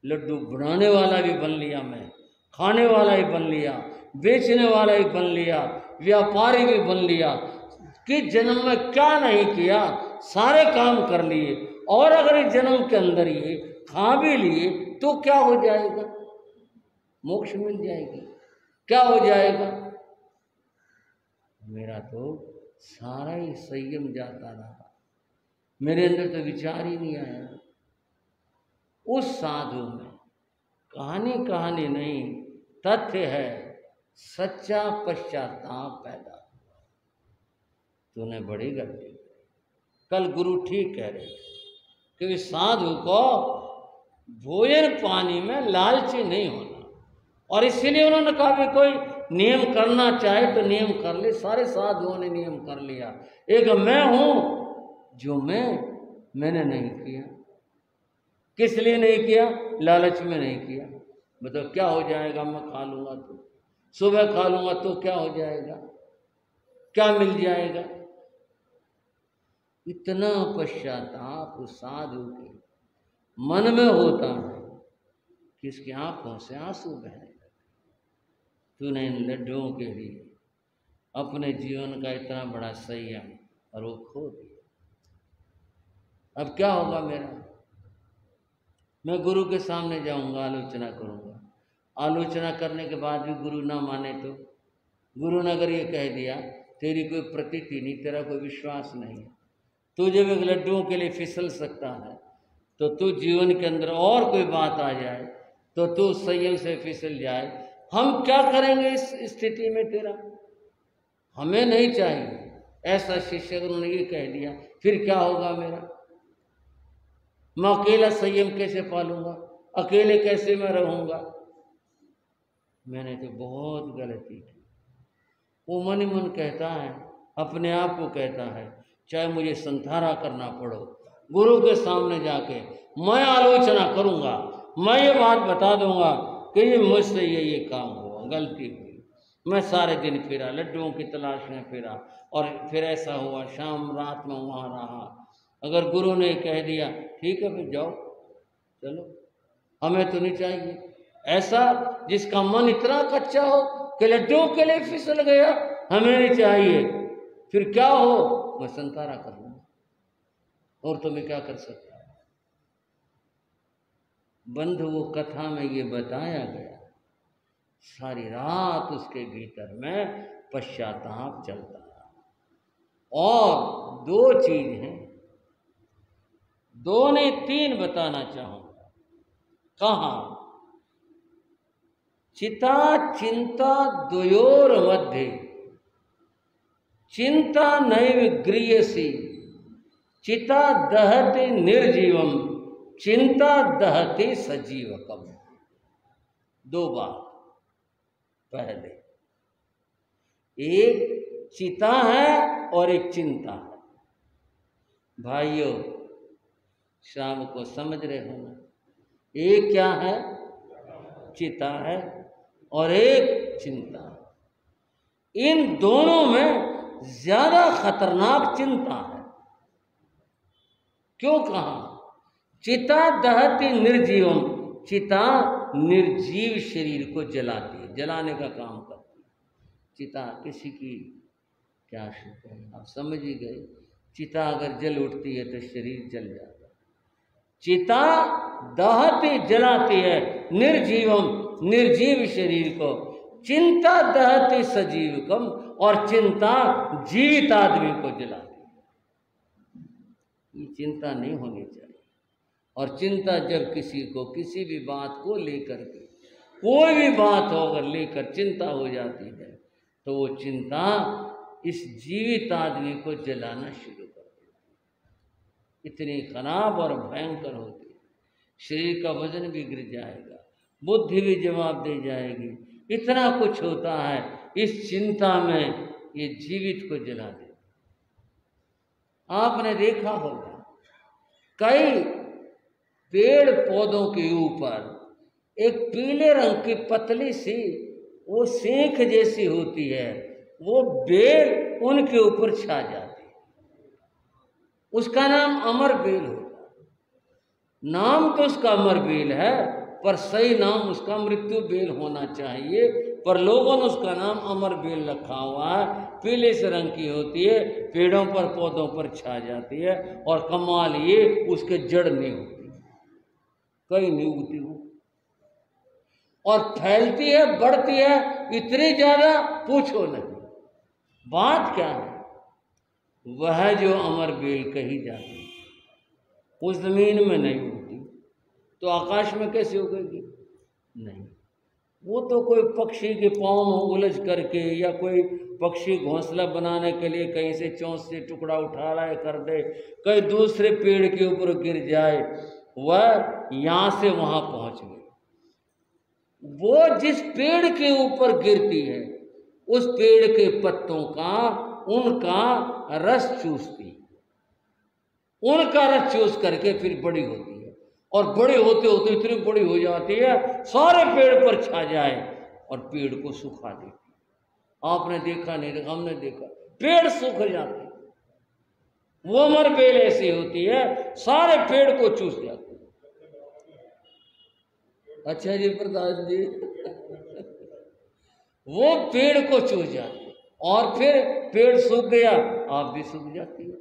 लड्डू बनाने वाला भी बन लिया मैं, खाने वाला ही बन लिया, बेचने वाला ही बन लिया, व्यापारी भी बन लिया, कि जन्म में क्या नहीं किया, सारे काम कर लिए। और अगर इस जन्म के अंदर ये खा भी लिए तो क्या हो जाएगा, मोक्ष मिल जाएगी, क्या हो जाएगा। मेरा तो सारा ही संयम जाता रहा, मेरे अंदर तो विचार ही नहीं आया। उस साधु में कहानी नहीं, तथ्य है, सच्चा पश्चाताप पैदा हुआ। तूने बड़ी गलती। कल गुरु ठीक कह रहे थे कि साधु को भोजन पानी में लालची नहीं होना, और इसीलिए उन्होंने कहा कि कोई नियम करना चाहे तो नियम कर ले। सारे साधुओं ने नियम कर लिया। एक मैं हूं जो मैंने नहीं किया। किस लिए नहीं किया? लालच में नहीं किया। मतलब क्या हो जाएगा, मैं खा लूंगा तो, सुबह खा लूंगा तो क्या हो जाएगा, क्या मिल जाएगा। इतना पश्चाताप उस साधु के मन में होता है कि इसकी आंखों से आंसू बहने लगे। तूने इन लड्डुओं के लिए अपने जीवन का इतना बड़ा संयम और वो खो दिया। अब क्या होगा मेरा? मैं गुरु के सामने जाऊंगा, आलोचना करूंगा। आलोचना करने के बाद भी गुरु ना माने तो, गुरु ने अगर ये कह दिया तेरी कोई प्रतीति नहीं, तेरा कोई विश्वास नहीं है, तू जब एक लड्डुओं के लिए फिसल सकता है तो तू जीवन के अंदर और कोई बात आ जाए तो तू संयम से फिसल जाए। हम क्या करेंगे इस स्थिति में? तेरा हमें नहीं चाहिए ऐसा शिष्य। उन्होंने ये कह दिया फिर क्या होगा मेरा? मैं अकेला संयम कैसे पालूंगा? अकेले कैसे मैं रहूंगा? मैंने तो बहुत गलती की। वो मन ही मन कहता है, अपने आप को कहता है, चाहे मुझे संधारा करना पड़ो, गुरु के सामने जाके मैं आलोचना करूंगा, मैं ये बात बता दूंगा कि ये मुझसे ये काम हुआ, गलती हुई। मैं सारे दिन फिरा, लड्डुओं की तलाश में फिरा, और फिर ऐसा हुआ, शाम रात में वहाँ रहा। अगर गुरु ने कह दिया ठीक है फिर जाओ, चलो, हमें तो नहीं चाहिए ऐसा जिसका मन इतना कच्चा हो कि लड्डुओं के लिए फिसल गया, हमें नहीं चाहिए। फिर क्या हो? मैं संतारा कर लूंगा, और तुम्हें क्या कर सकता है? बंधु, वो कथा में ये बताया गया, सारी रात उसके भीतर में पश्चाताप चलता रहा। और दो चीज हैं, दो ने तीन बताना चाहूंगा। कहा? चिता चिंता द्वयोर मध्य चिंता नैव गृह्यसि, चिता दहति निर्जीवम, चिंता दहति सजीवकम। दो बात। पहले, एक चिता है और एक चिंता है। भाइयों, शाम को समझ रहे हो ना? एक क्या है? चिता है, और एक चिंता है। इन दोनों में ज्यादा खतरनाक चिंता है। क्यों कहा? चिता दहति निर्जीवम, चिता निर्जीव शरीर को जलाती है, जलाने का काम करती है। चिता किसी की क्या शुक्र है, आप समझ ही गए। चिता अगर जल उठती है तो शरीर जल जाता है। चिता दहती, जलाती है, निर्जीवम, निर्जीव शरीर को। चिंता दहती सजीवकम, और चिंता जीवित आदमी को जलाती है। ये चिंता नहीं होनी चाहिए। और चिंता जब किसी को किसी भी बात को लेकर के, कोई भी बात हो अगर लेकर चिंता हो जाती है तो वो चिंता इस जीवित आदमी को जलाना शुरू कर देती है। इतनी खराब और भयंकर होती है। शरीर का वजन भी गिर जाएगा, बुद्धि भी जवाब दे जाएगी। इतना कुछ होता है इस चिंता में, ये जीवित को जला देती। आपने देखा होगा कई पेड़ पौधों के ऊपर एक पीले रंग की पतली सी वो सीख जैसी होती है, वो बेल उनके ऊपर छा जाती है। उसका नाम अमर बेल होता है। नाम तो उसका अमर बेल है, पर सही नाम उसका मृत्यु बेल होना चाहिए। पर लोगों ने उसका नाम अमर बेल रखा हुआ है। पीले से रंग की होती है, पेड़ों पर पौधों पर छा जाती है, और कमाल ये उसके जड़ नहीं होती, कहीं नहीं उगती वो, और फैलती है, बढ़ती है इतनी ज्यादा पूछो नहीं। बात क्या है? वह जो अमर बेल कही जाती है उस जमीन में नहीं उगती तो आकाश में कैसे उगेगी? नहीं, वो तो कोई पक्षी के पाँव में उलझ करके या कोई पक्षी घोंसला बनाने के लिए कहीं से चोंच से टुकड़ा उठा लाए कर दे, कहीं दूसरे पेड़ के ऊपर गिर जाए, वह यहाँ से वहाँ पहुँच गई। वो जिस पेड़ के ऊपर गिरती है उस पेड़ के पत्तों का उनका रस चूसती, उनका रस चूस करके फिर बड़ी होती है, और बड़े होते होते इतनी बड़ी हो जाती है सारे पेड़ पर छा जाए और पेड़ को सुखा देती। आपने देखा नहीं देखा, हमने देखा, पेड़ सूख जाते, वो अमर बेल ऐसी होती है सारे पेड़ को चूस जाती है। अच्छा जी प्रधान जी वो पेड़ को चूस जाती है और फिर पेड़ सूख गया, आप भी सूख जाती है।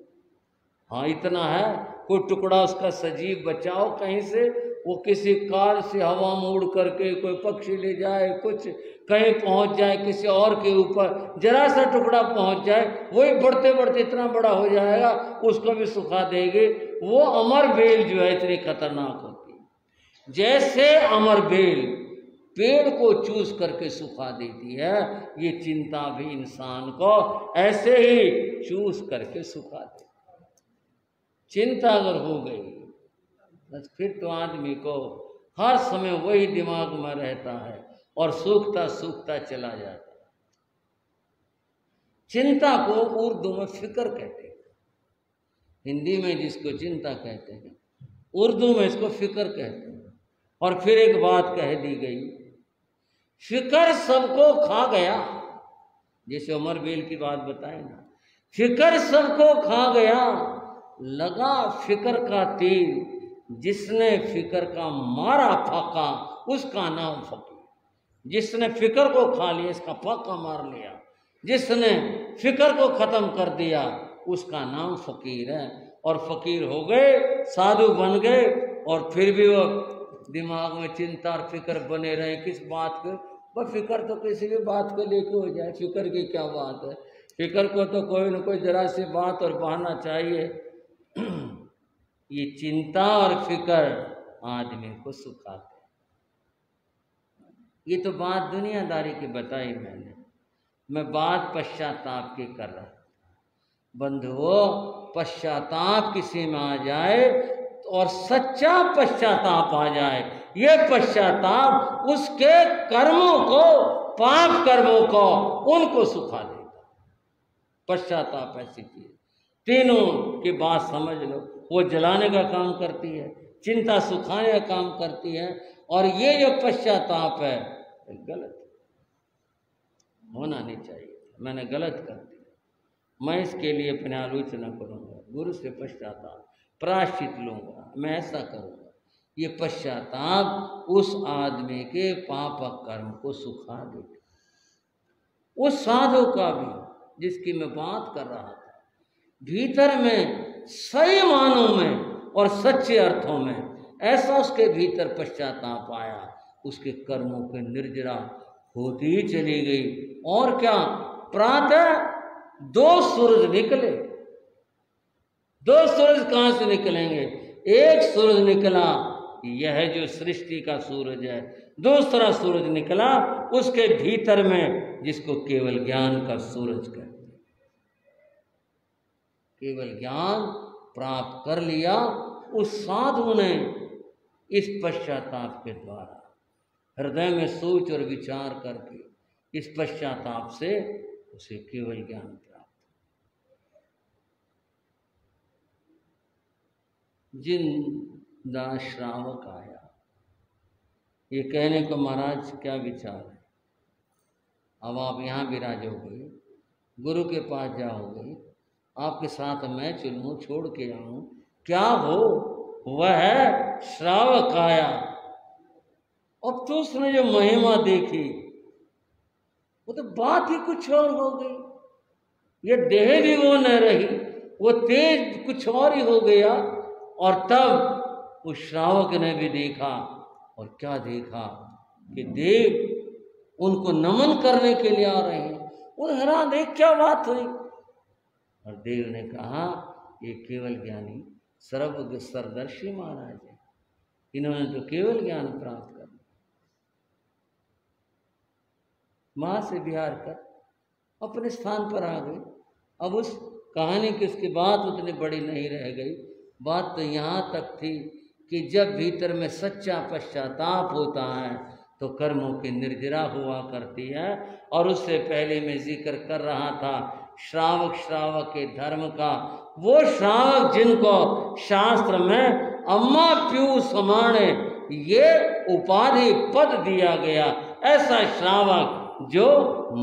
हाँ इतना है, कोई टुकड़ा उसका सजीव बचाओ कहीं से, वो किसी कार से हवा में उड़ करके कोई पक्षी ले जाए, कुछ कहीं पहुंच जाए किसी और के ऊपर, जरा सा टुकड़ा पहुंच जाए, वही बढ़ते बढ़ते इतना बड़ा हो जाएगा, उसको भी सुखा देगी। वो अमर बेल जो है इतनी खतरनाक होती है। जैसे अमर बेल पेड़ को चूस करके सुखा देती है, ये चिंता भी इंसान को ऐसे ही चूस करके सुखा देती। चिंता अगर हो गई बस फिर तो आदमी को हर समय वही दिमाग में रहता है और सूखता सूखता चला जाता है। चिंता को उर्दू में फिक्र कहते हैं, हिंदी में जिसको चिंता कहते हैं, उर्दू में इसको फिक्र कहते हैं। और फिर एक बात कह दी गई, फिक्र सबको खा गया, जैसे उमर बेल की बात बताए ना, फिक्र सबको खा गया, लगा फिक्र का तीर, जिसने फिक्र का मारा फाका उसका नाम फकीर। जिसने फिक्र को खा लिया इसका फाका मार लिया, जिसने फिक्र को खत्म कर दिया उसका नाम फकीर है। और फकीर हो गए, साधु बन गए, और फिर भी वो दिमाग में चिंता और फिक्र बने रहे किस बात के। बस फिक्र तो किसी भी बात को लेके हो जाए, फिक्र की क्या बात है, फिक्र को तो कोई ना कोई जरा सी बात और बहाना चाहिए। ये चिंता और फिक्र आदमी को सुखाते। ये तो बात दुनियादारी की बताई मैंने, मैं बात पश्चाताप की कर रहा। बंधुओं, पश्चाताप किसी में आ जाए और सच्चा पश्चाताप आ जाए, ये पश्चाताप उसके कर्मों को, पाप कर्मों को, उनको सुखा देगा। पश्चाताप ऐसी चीज, तीनों की बात समझ लो, वो जलाने का काम करती है, चिंता सुखाने का काम करती है, और ये जो पश्चाताप है गलत होना नहीं चाहिए। मैंने गलत कर दिया, मैं इसके लिए अपने आलोचना करूँगा, गुरु से पश्चाताप प्रायश्चित लूँगा, मैं ऐसा करूँगा। ये पश्चाताप उस आदमी के पाप कर्म को सुखा देगा। उस साधु का भी जिसकी मैं बात कर रहा था, भीतर में सही मानों में और सच्चे अर्थों में ऐसा उसके भीतर पश्चाताप आया, उसके कर्मों की निर्जरा होती ही चली गई। और क्या, प्रातः दो सूरज निकले। दो सूरज कहाँ से निकलेंगे? एक सूरज निकला, यह जो सृष्टि का सूरज है, दूसरा सूरज निकला उसके भीतर में, जिसको केवल ज्ञान का सूरज कहते हैं। केवल ज्ञान प्राप्त कर लिया उस साधु ने, इस पश्चाताप के द्वारा हृदय में सोच और विचार करके इस पश्चाताप से उसे केवल ज्ञान प्राप्त। जिंदा श्रावक आया, ये कहने को महाराज क्या विचार है? अब आप यहाँ विराजोगे, गुरु के पास जाओगे, आपके साथ मैं चलूँ, छोड़ के आऊँ, क्या हो? वह श्रावक आया। अब तो उसने जो महिमा देखी वो तो बात ही कुछ और हो गई। ये देह भी वो न रही, वो तेज कुछ और ही हो गया। और तब उस श्रावक ने भी देखा, और क्या देखा कि देव उनको नमन करने के लिए आ रहे हैं। वो हैरान, देख क्या बात हुई। और देव ने कहा, ये केवल ज्ञानी सर्वज्ञ सरदर्शी महाराज है, इन्होंने तो केवल ज्ञान प्राप्त कर। माँ से बिहार कर अपने स्थान पर आ गई। अब उस कहानी की उसकी बात उतनी बड़ी नहीं रह गई। बात तो यहाँ तक थी कि जब भीतर में सच्चा पश्चाताप होता है तो कर्मों की निर्जरा हुआ करती है। और उससे पहले मैं जिक्र कर रहा था श्रावक के धर्म का, वो श्रावक जिनको शास्त्र में अम्मा प्यू समाणे ये उपाधि पद दिया गया, ऐसा श्रावक जो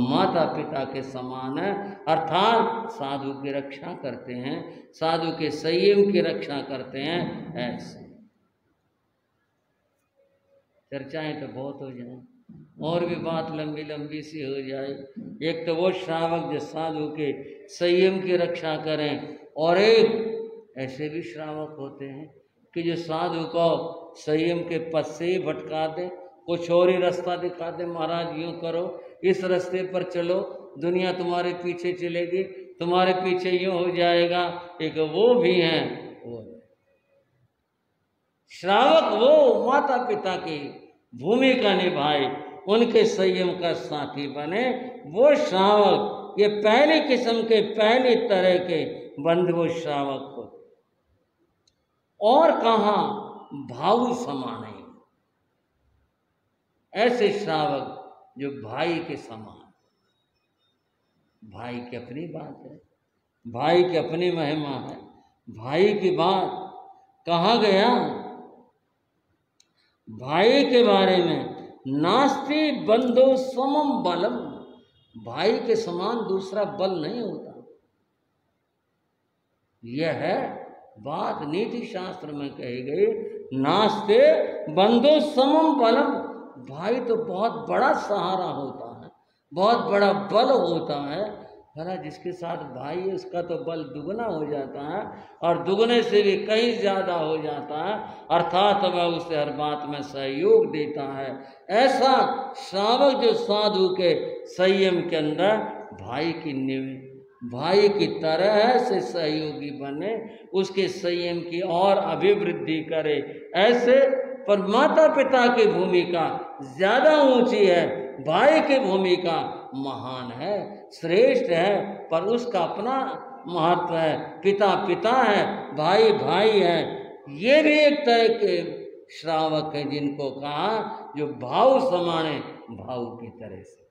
माता पिता के समान है, अर्थात साधु की रक्षा करते हैं, साधु के संयम की रक्षा करते हैं। ऐसे चर्चाएं तो बहुत हो जाए और भी बात लंबी लंबी सी हो जाए। एक तो वो श्रावक जो साधु के संयम की रक्षा करें, और एक ऐसे भी श्रावक होते हैं कि जो साधु को संयम के पथ से ही भटका दे, कुछ और ही रास्ता दिखा दे। महाराज यूँ करो, इस रास्ते पर चलो, दुनिया तुम्हारे पीछे चलेगी, तुम्हारे पीछे यूँ हो जाएगा। एक वो भी हैं, वो श्रावक वो माता पिता की भूमिका निभाए, उनके संयम का साथी बने, वो श्रावक। ये पहली किस्म के, पहली तरह के बंधु श्रावक हो। और कहाँ भाऊ समान है, ऐसे श्रावक जो भाई के समान। भाई की अपनी बात है, भाई की अपनी महिमा है। भाई की बात कहा गया, भाई के बारे में नास्ति बंधो समम बलम, भाई के समान दूसरा बल नहीं होता। यह है बात नीति शास्त्र में कही गई, नास्ते बंधो समम बलम। भाई तो बहुत बड़ा सहारा होता है, बहुत बड़ा बल होता है। भला जिसके साथ भाई है उसका तो बल दुगना हो जाता है, और दुगने से भी कहीं ज़्यादा हो जाता है, अर्थात वह उसे हर बात में सहयोग देता है। ऐसा श्रावक जो साधु के संयम के अंदर भाई की तरह से सहयोगी बने, उसके संयम की और अभिवृद्धि करे। ऐसे पर माता पिता की भूमिका ज़्यादा ऊंची है, भाई की भूमिका महान है, श्रेष्ठ है, पर उसका अपना महत्व है। पिता पिता है, भाई भाई है। ये भी एक तरह के श्रावक है जिनको कहा जो भाव समाने, भाव की तरह से।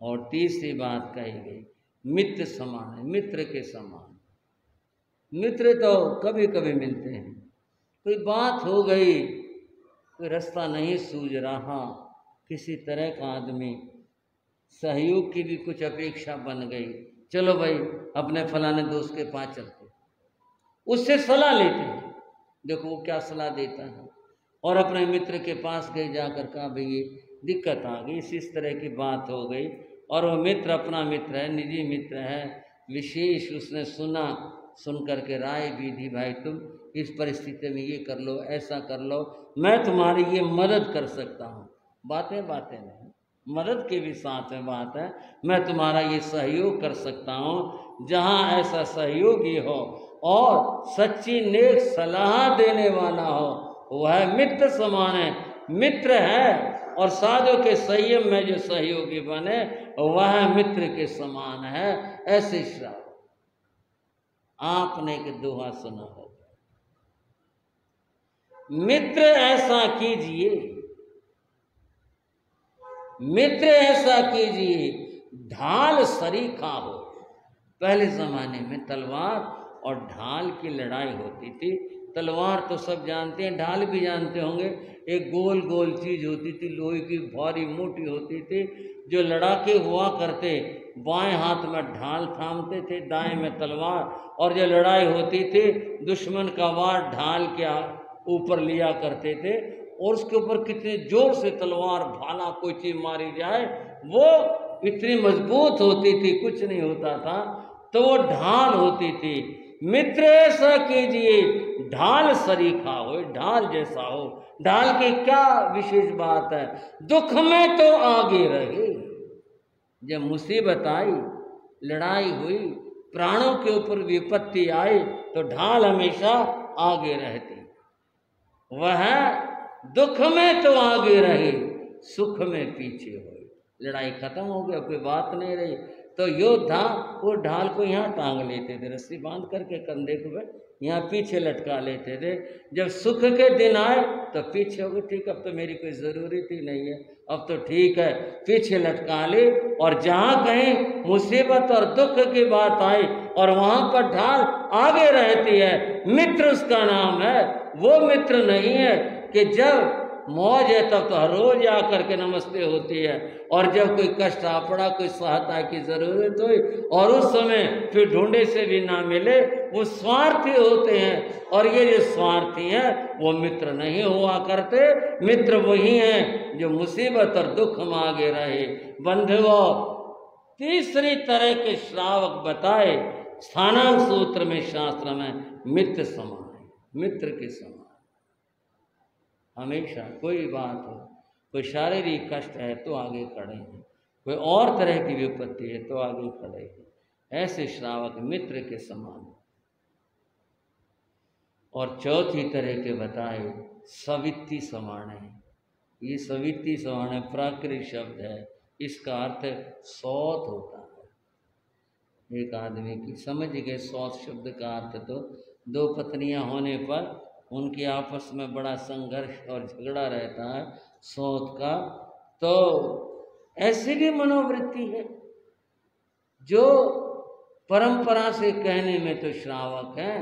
और तीसरी बात कही गई, मित्र समान है, मित्र के समान। मित्र तो कभी कभी मिलते हैं, कोई बात हो गई, कोई रास्ता नहीं सूझ रहा, किसी तरह का आदमी, सहयोग की भी कुछ अपेक्षा बन गई, चलो भाई अपने फलाने दोस्त के पास चलते, उससे सलाह लेते हैं, देखो वो क्या सलाह देता है। और अपने मित्र के पास गए, जाकर कहा भाई ये दिक्कत आ गई, इस तरह की बात हो गई। और वो मित्र अपना मित्र है, निजी मित्र है, विशेष उसने सुन करके राय भी दी, भाई तुम इस परिस्थिति में ये कर लो, ऐसा कर लो, मैं तुम्हारी ये मदद कर सकता हूँ। बातें नहीं, मदद के भी साथ में बात है, मैं तुम्हारा ये सहयोग कर सकता हूँ। जहाँ ऐसा सहयोगी हो और सच्ची नेक सलाह देने वाला हो, वह मित्र समान है, मित्र है। और साधु के संयम में जो सहयोगी बने, वह मित्र के समान है। ऐसे श्रावक आपने के दोहा सुना होगा, मित्र ऐसा कीजिए, मित्र ऐसा कीजिए ढाल सरीखा हो। पहले जमाने में तलवार और ढाल की लड़ाई होती थी। तलवार तो सब जानते हैं, ढाल भी जानते होंगे। एक गोल गोल चीज होती थी, लोहे की, भारी मोटी होती थी। जो लड़ाके हुआ करते बाएं हाथ में ढाल थामते थे, दाएं में तलवार, और जो लड़ाई होती थी दुश्मन का वार ढाल के ऊपर लिया करते थे, और उसके ऊपर कितने जोर से तलवार भाला कोई चीज मारी जाए, वो इतनी मजबूत होती थी, कुछ नहीं होता था। तो वो ढाल होती थी। मित्र ऐसा कीजिए ढाल सरीखा हो, ढाल जैसा हो। ढाल की क्या विशेष बात है, दुख में तो आगे रहे। जब मुसीबत आई, लड़ाई हुई, प्राणों के ऊपर विपत्ति आई, तो ढाल हमेशा आगे रहती। वह दुख में तो आगे रहे, सुख में पीछे हो। लड़ाई खत्म हो गई, कोई बात नहीं रही। तो योद्धा वो ढाल को यहाँ टांग लेते थे, रस्सी बांध करके कंधे को यहाँ पीछे लटका लेते थे। जब सुख के दिन आए तो पीछे हो गए, ठीक अब तो मेरी कोई ज़रूरत ही नहीं है, अब तो ठीक है, पीछे लटका ले। और जहाँ कहीं मुसीबत और दुख की बात आई और वहाँ पर ढाल आगे रहती है, मित्र उसका नाम है। वो मित्र नहीं है कि जब मौज है तब तो हर रोज आकर के नमस्ते होती है, और जब कोई कष्ट आ पड़ा, कोई सहायता की जरूरत हुई और उस समय फिर ढूंढे से भी ना मिले, वो स्वार्थी होते हैं। और ये जो स्वार्थी हैं वो मित्र नहीं हुआ करते। मित्र वही हैं जो मुसीबत और दुख में आगे रहे। बंधुओं, तीसरी तरह के श्रावक बताए स्थानांक सूत्र में, शास्त्र में, मित्र समान है, मित्र के समान। हमेशा कोई बात हो, कोई शारीरिक कष्ट है तो आगे खड़े हैं, कोई और तरह की विपत्ति है तो आगे खड़े हैं। ऐसे श्रावक मित्र के समान। और चौथी तरह के बताए सवित्ती समान है। ये सवित्ती समान है, प्राकृत शब्द है, इसका अर्थ सौत होता है। एक आदमी की समझ गए सौत शब्द का अर्थ, तो दो पत्नियां होने पर उनकी आपस में बड़ा संघर्ष और झगड़ा रहता है सौत का। तो ऐसी भी मनोवृत्ति है जो परंपरा से कहने में तो श्रावक है,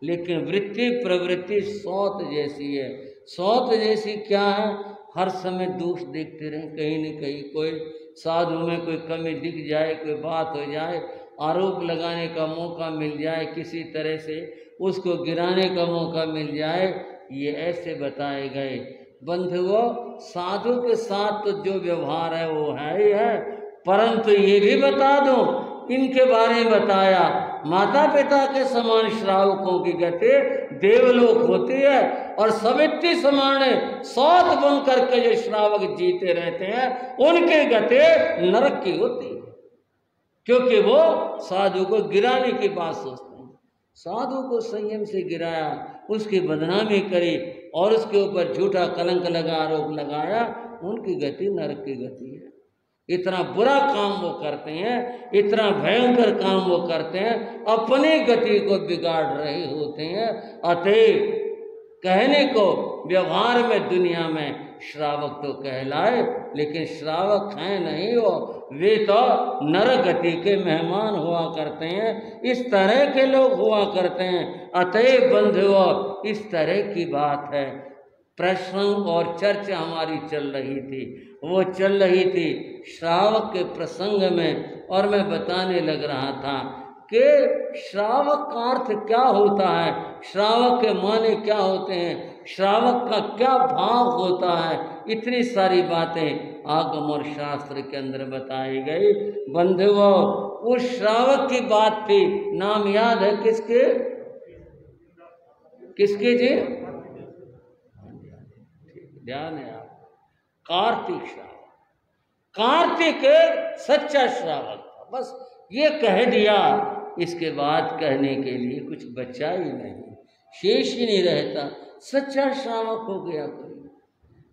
लेकिन वृत्ति प्रवृत्ति सौत जैसी है। सौत जैसी क्या है? हर समय दोष देखते रहें, कहीं न कहीं कोई साधु में कोई कमी दिख जाए, कोई बात हो जाए, आरोप लगाने का मौका मिल जाए, किसी तरह से उसको गिराने का मौका मिल जाए, ये ऐसे बताए गए। बंधुओं, साधु के साथ तो जो व्यवहार है वो है ही है, परंतु ये भी बता दूं, इनके बारे में बताया, माता पिता के समान श्रावकों की गति देवलोक होती है, और सवित्ती समान सौत बन करके जो श्रावक जीते रहते हैं उनकी गति नरक की होती है, क्योंकि वो साधु को गिराने की बात सोचते हैं। साधु को संयम से गिराया, उसकी बदनामी करी और उसके ऊपर झूठा कलंक लगा, आरोप लगाया, उनकी गति नरक की गति है। इतना बुरा काम वो करते हैं, इतना भयंकर काम वो करते हैं, अपनी गति को बिगाड़ रहे होते हैं। अतएव कहने को व्यवहार में दुनिया में श्रावक तो कहलाए, लेकिन श्रावक हैं नहीं वो, वे तो नर गति के मेहमान हुआ करते हैं। इस तरह के लोग हुआ करते हैं। अतएव बंधुओं, इस तरह की बात है। प्रश्न और चर्चा हमारी चल रही थी, वो चल रही थी श्रावक के प्रसंग में, और मैं बताने लग रहा था कि श्रावक का अर्थ क्या होता है, श्रावक के माने क्या होते हैं, श्रावक का क्या भाव होता है। इतनी सारी बातें आगम और शास्त्र के अंदर बताई गई। बंधुओं, उस श्रावक की बात थी, नाम याद है किसके? किसके जी? ध्यान है आप? कार्तिक श्रावक। कार्तिक सच्चा श्रावक था। बस ये कह दिया, इसके बाद कहने के लिए कुछ बचा ही नहीं, शेष ही नहीं रहता। सच्चा श्रावक हो गया कोई,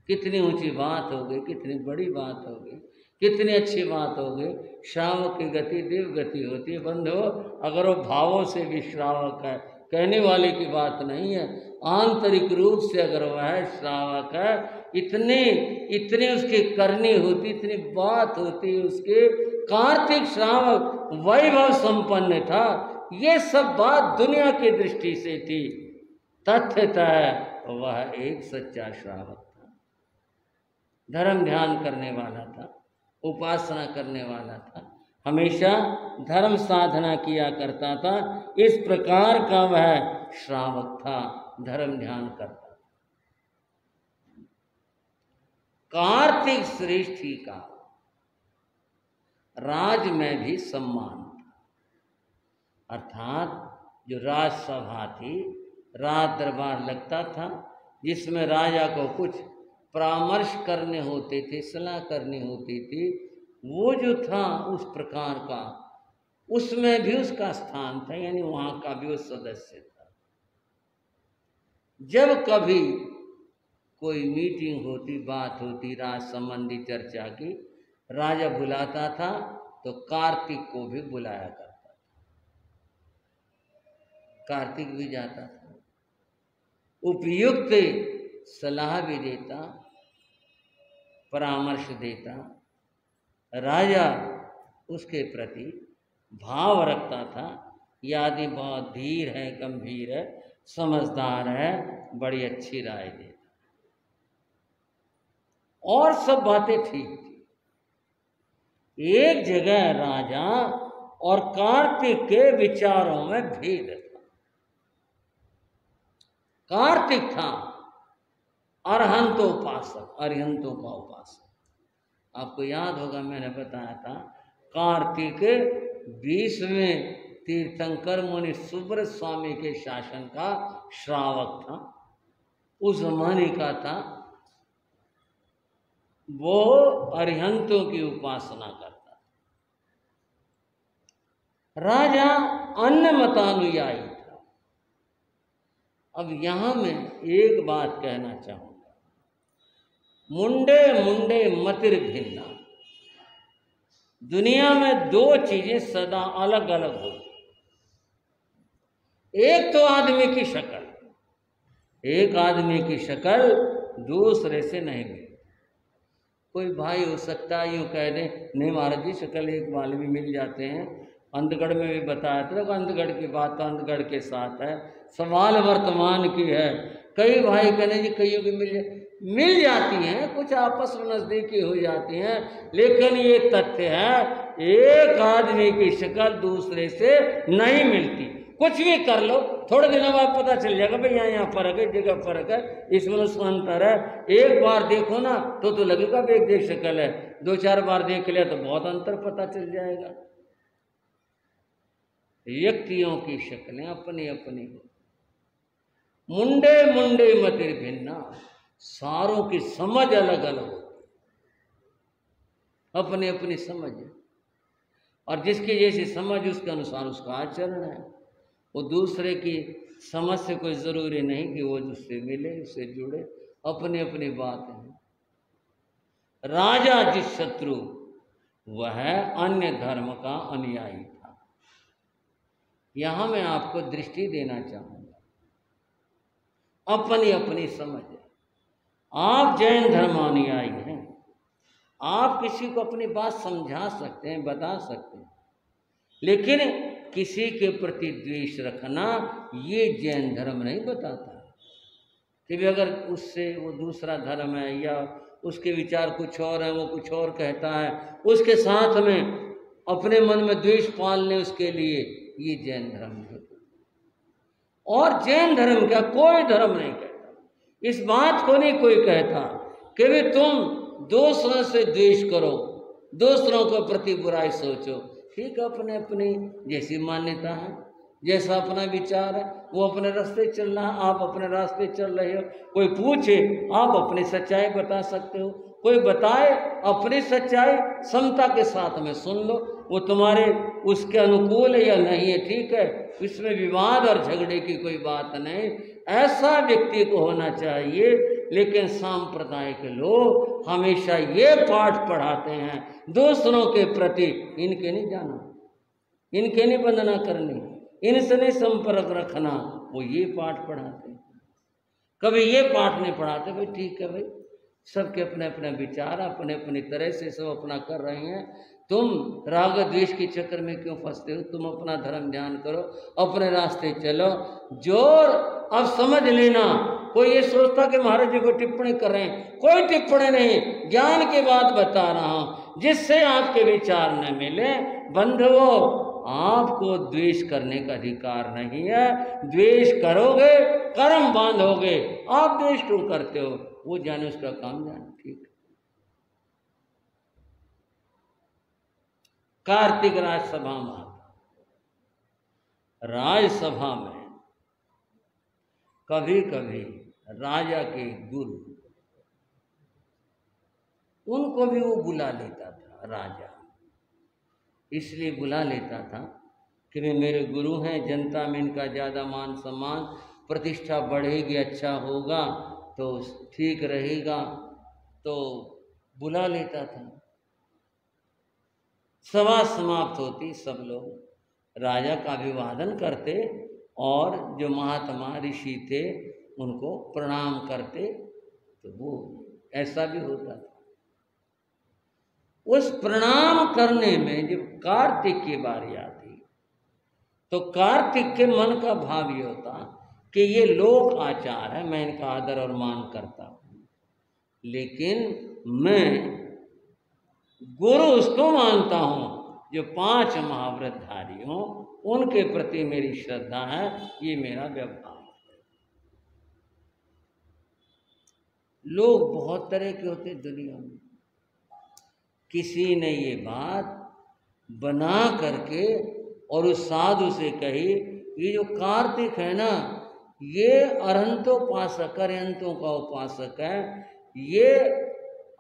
कितनी ऊंची बात हो गई, कितनी बड़ी बात हो गई, कितनी अच्छी बात हो गई। श्रावक की गति देव गति होती है। बंधु, अगर वो भावों से भी श्रावक है, कहने वाले की बात नहीं है, आंतरिक रूप से अगर वह श्रावक है, इतनी उसकी करनी होती, इतनी बात होती उसके। कार्तिक श्रावक वैभव संपन्न था। ये सब बात दुनिया की दृष्टि से थी, तथ्यतः वह एक सच्चा श्रावक था। धर्म ध्यान करने वाला था, उपासना करने वाला था, हमेशा धर्म साधना किया करता था। इस प्रकार का वह श्रावक था, धर्म ध्यान करता। कार्तिक श्रेष्ठी का राज में भी सम्मान था, अर्थात जो राजसभा थी, राज दरबार लगता था, जिसमें राजा को कुछ परामर्श करने होते थे, सलाह करनी होती थी, वो जो था उस प्रकार का, उसमें भी उसका स्थान था, यानी वहाँ का भी वो सदस्य था। जब कभी कोई मीटिंग होती, बात होती राज संबंधी चर्चा की, राजा बुलाता था तो कार्तिक को भी बुलाया करता था, कार्तिक भी जाता था, उपयुक्त सलाह भी देता, परामर्श देता। राजा उसके प्रति भाव रखता था, यह आदमी बहुत धीर है, गंभीर है, समझदार है, बड़ी अच्छी राय देता, और सब बातें ठीक थी। एक जगह राजा और कार्तिक के विचारों में भेद था। कार्तिक था अरहंतोपासक, अरिहंतों का उपासक। आपको याद होगा मैंने बताया था, कार्तिक 20वें तीर्थंकर मुनि सुब्रत स्वामी के शासन का श्रावक था, उस जमाने का था। वो अरिहंतों की उपासना करता था। राजा अन्य मतानुयायी था। अब यहां मैं एक बात कहना चाहूंगा, मुंडे मुंडे मतिर भिन्ना। दुनिया में दो चीजें सदा अलग अलग होती, एक तो आदमी की शक्ल, एक आदमी की शक्ल दूसरे से नहीं मिलती। कोई भाई हो सकता है यूँ कह दे, नहीं महाराज जी शक्ल एक वाले भी मिल जाते हैं। अंधगढ़ में भी बताया था, अंधगढ़ की बात तो अंधगढ़ के साथ है, सवाल वर्तमान की है। कई भाई कहने जी कईयों की मिल जाती हैं, कुछ आपस में नज़दीकी हो जाती हैं, लेकिन ये तथ्य है एक आदमी की शक्ल दूसरे से नहीं मिलती। कुछ भी कर लो, थोड़े दिनों बाद पता चल जाएगा भाई यहाँ फर्क है, जगह फर्क है, इसमें उसका अंतर है। एक बार देखो ना तो लगेगा भी एक देख शक्ल है, 2-4 बार देख लिया तो बहुत अंतर पता चल जाएगा। व्यक्तियों की शक्लें अपनी अपनी, मुंडे मुंडे मतिर भिन्ना, सारों की समझ अलग अलग होती, अपनी अपनी समझ, और जिसकी जैसी समझ उसके अनुसार उसका आचरण है। वो दूसरे की समझ से कोई ज़रूरी नहीं कि वो उससे मिले, उससे जुड़े, अपनी अपनी बात है। राजा जिस शत्रु, वह अन्य धर्म का अनुयायी था। यहां मैं आपको दृष्टि देना चाहूंगा, अपनी अपनी समझ है। आप जैन धर्मानुयायी हैं, आप किसी को अपनी बात समझा सकते हैं, बता सकते हैं, लेकिन किसी के प्रति द्वेष रखना ये जैन धर्म नहीं बताता कि भी अगर उससे वो दूसरा धर्म है या उसके विचार कुछ और है, वो कुछ और कहता है, उसके साथ में अपने मन में द्वेष पालने उसके लिए, ये जैन धर्म नहीं। और जैन धर्म क्या, कोई धर्म नहीं कहता, इस बात को नहीं कोई कहता कि भी तुम दूसरों से द्वेष करो, दूसरों के प्रति बुराई सोचो। ठीक है, अपने अपनी जैसी मान्यता है, जैसा अपना विचार है, वो अपने रास्ते चल रहा है, आप अपने रास्ते चल रहे हो। कोई पूछे आप अपनी सच्चाई बता सकते हो, कोई बताए अपनी सच्चाई समता के साथ में सुन लो, वो तुम्हारे उसके अनुकूल है या नहीं है, ठीक है, इसमें विवाद और झगड़े की कोई बात नहीं। ऐसा व्यक्ति को होना चाहिए। लेकिन सांप्रदायिक लोग हमेशा ये पाठ पढ़ाते हैं, दूसरों के प्रति इनके नहीं जाना, इनके नहीं वंदना करनी, इनसे नहीं संपर्क रखना, वो ये पाठ पढ़ाते हैं। कभी ये पाठ नहीं पढ़ाते भाई ठीक है भाई, सबके अपने अपने विचार, अपने अपनी तरह से सब अपना कर रहे हैं, तुम राग द्वेष के चक्कर में क्यों फंसते हो? तुम अपना धर्म ध्यान करो, अपने रास्ते चलो। जो अब समझ लेना, कोई ये सोचता कि महाराज जी को टिप्पणी कर रहे हैं, कोई टिप्पणी नहीं, ज्ञान की बात बता रहा हूं। जिससे आपके विचार न मिले, बंधुओं, आपको द्वेष करने का अधिकार नहीं है। द्वेष करोगे कर्म बांधोगे, आप द्वेष क्यों करते हो? वो जाने, उसका काम जाने, ठीक। कार्तिक राजसभा में आता, राजसभा में कभी कभी राजा के गुरु, उनको भी वो बुला लेता था। राजा इसलिए बुला लेता था कि वे मेरे गुरु हैं, जनता में इनका ज़्यादा मान सम्मान, प्रतिष्ठा बढ़ेगी, अच्छा होगा तो ठीक रहेगा, तो बुला लेता था। सभा समाप्त होती, सब लोग राजा का अभिवादन करते और जो महात्मा ऋषि थे उनको प्रणाम करते। तो वो ऐसा भी होता था। उस प्रणाम करने में जब कार्तिक की बारी आती तो कार्तिक के मन का भाव ये होता कि ये लोक आचार है, मैं इनका आदर और मान करता हूं, लेकिन मैं गुरु उसको मानता हूं जो 5 महाव्रतधारी हों, उनके प्रति मेरी श्रद्धा है, ये मेरा व्यवहार है। लोग बहुत तरह के होते दुनिया में। किसी ने ये बात बना करके और उस साधु से कही, ये जो कार्तिक है ना, ये अरहंतोपासक, अरहंतों का उपासक है, ये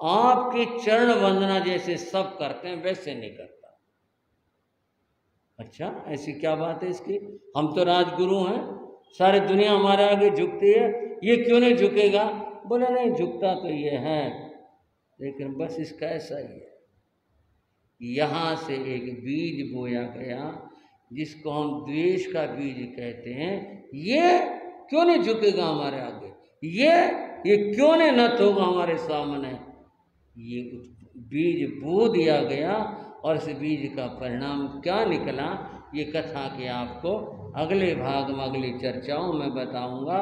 आपकी चरण वंदना जैसे सब करते हैं वैसे नहीं करता। अच्छा, ऐसी क्या बात है इसकी? हम तो राजगुरु हैं, सारी दुनिया हमारे आगे झुकती है, ये क्यों नहीं झुकेगा? बोले नहीं, झुकता तो ये है, लेकिन बस इसका ऐसा ही है। यहाँ से एक बीज बोया गया जिसको हम द्वेष का बीज कहते हैं, ये क्यों नहीं झुकेगा हमारे आगे, ये क्यों नहीं नत होगा हमारे सामने? ये बीज बो दिया गया और इस बीज का परिणाम क्या निकला, ये कथा के आपको अगले भाग में, अगली चर्चाओं में बताऊंगा।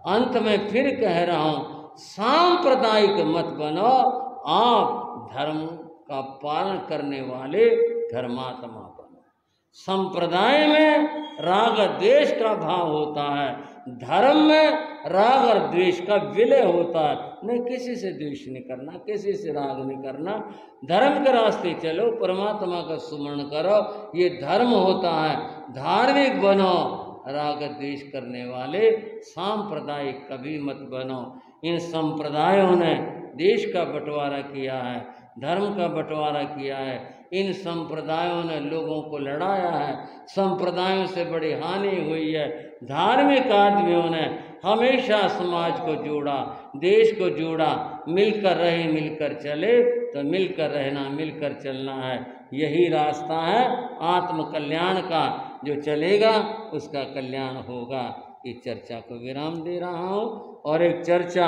अंत में फिर कह रहा हूं, सांप्रदायिक मत बनो, आप धर्म का पालन करने वाले धर्मात्मा बनो। संप्रदाय में राग द्वेष का भाव होता है, धर्म में राग और द्वेष का विलय होता है। नहीं, किसी से द्वेष नहीं करना, किसी से राग नहीं करना, धर्म के रास्ते चलो, परमात्मा का सुमरण करो, ये धर्म होता है। धार्मिक बनो, राग द्वेष करने वाले सांप्रदायिक कभी मत बनो। इन संप्रदायों ने देश का बंटवारा किया है, धर्म का बंटवारा किया है, इन संप्रदायों ने लोगों को लड़ाया है, संप्रदायों से बड़ी हानि हुई है। धार्मिक आदमियों ने हमेशा समाज को जोड़ा, देश को जोड़ा, मिलकर रहे, मिलकर चले, तो मिलकर रहना, मिलकर चलना है, यही रास्ता है आत्म कल्याण का। जो चलेगा उसका कल्याण होगा। इस चर्चा को विराम दे रहा हूँ। और एक चर्चा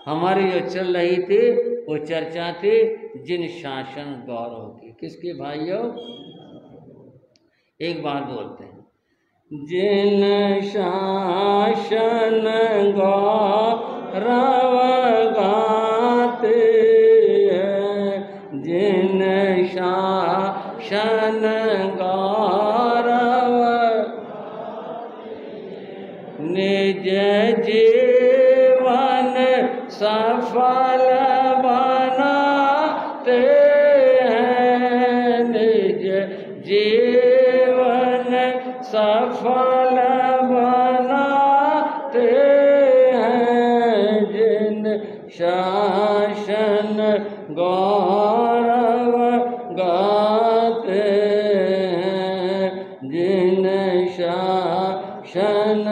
हमारी जो चल रही थी, वो चर्चा थी जिन शासन गौरव की। किसके भाइयों? एक बार बोलते हैं, जिन शासन गौरव गाते हैं, जिन शासन गौरव निज जीवन सफल बनाते हैं, निज जीवन सफल बनाते हैं, जिन शासन गौरव गाते हैं, जिन शासन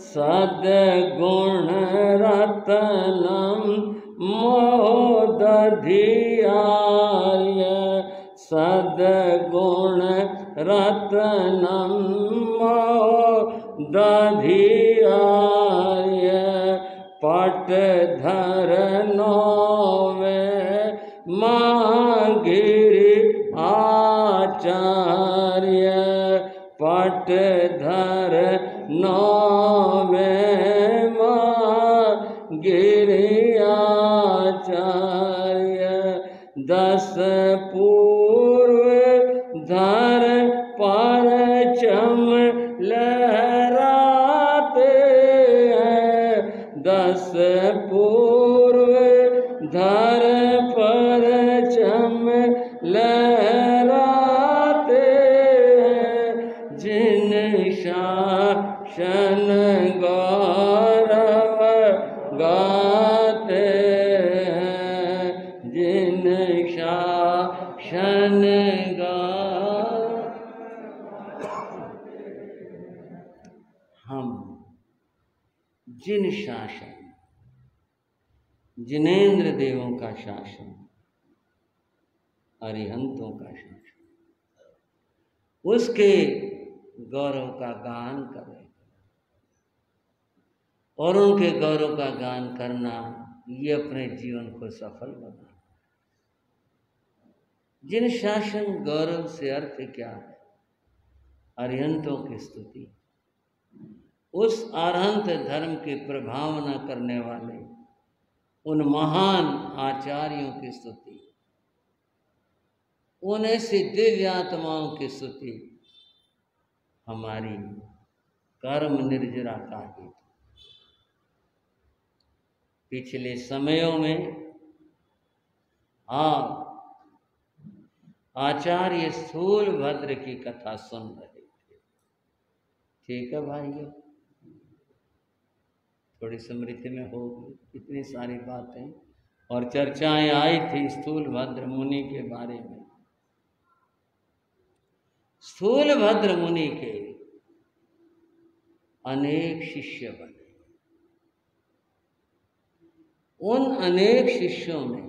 सद्गुण रत्नम मोदधियाय, सद्गुण रत्नम मोदधियाय, पटधर नौवे मागिरि आचार्य, पटधर नौवे मागिरि आचार्य, 10 पूर्व धर परचम लहराते हैं, 10 पूर्व धर परचम लहराते हैं, जिन शासन गौरव गाते हैं, जिन शासन हम जिन शासन जिनेंद्र देवों का शासन, अरिहंतों का शासन, उसके गौरव का गान करें और उनके गौरव का गान करना ये अपने जीवन को सफल बनाना। जिन शासन गौरव से अर्थ क्या है? अरिहंतों की स्तुति, उस अरहंत धर्म की प्रभावना करने वाले उन महान आचार्यों की स्तुति, उन ऐसी दिव्य आत्माओं की स्तुति हमारी कर्म निर्जरा का हेतु। पिछले समयों में आप आचार्य स्थूलभद्र की कथा सुन रहे थे। ठीक है भाइयों, थोड़ी स्मृति में होगी, इतनी सारी बातें और चर्चाएं आई थी स्थूलभद्र मुनि के बारे में। स्थूलभद्र मुनि के अनेक शिष्य बने। उन अनेक शिष्यों में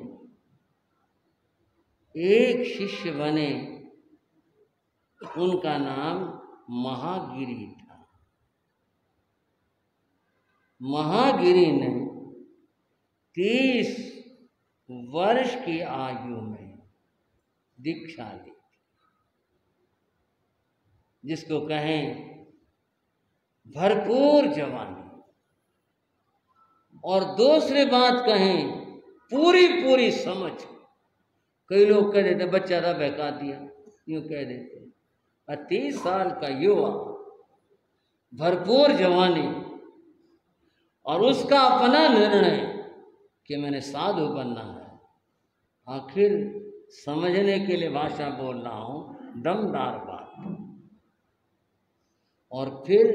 एक शिष्य बने, उनका नाम महागिरि था। महागिरि ने 30 वर्ष की आयु में दीक्षा ली, जिसको कहें भरपूर जवानी, और दूसरी बात कहें पूरी पूरी समझ। कई लोग कह देते बच्चा था बहका दिया, यूं कह देते। 30 साल का युवा, भरपूर जवानी, और उसका अपना निर्णय कि मैंने साधु बनना है। आखिर समझने के लिए भाषा बोल रहा हूं, दमदार बात। और फिर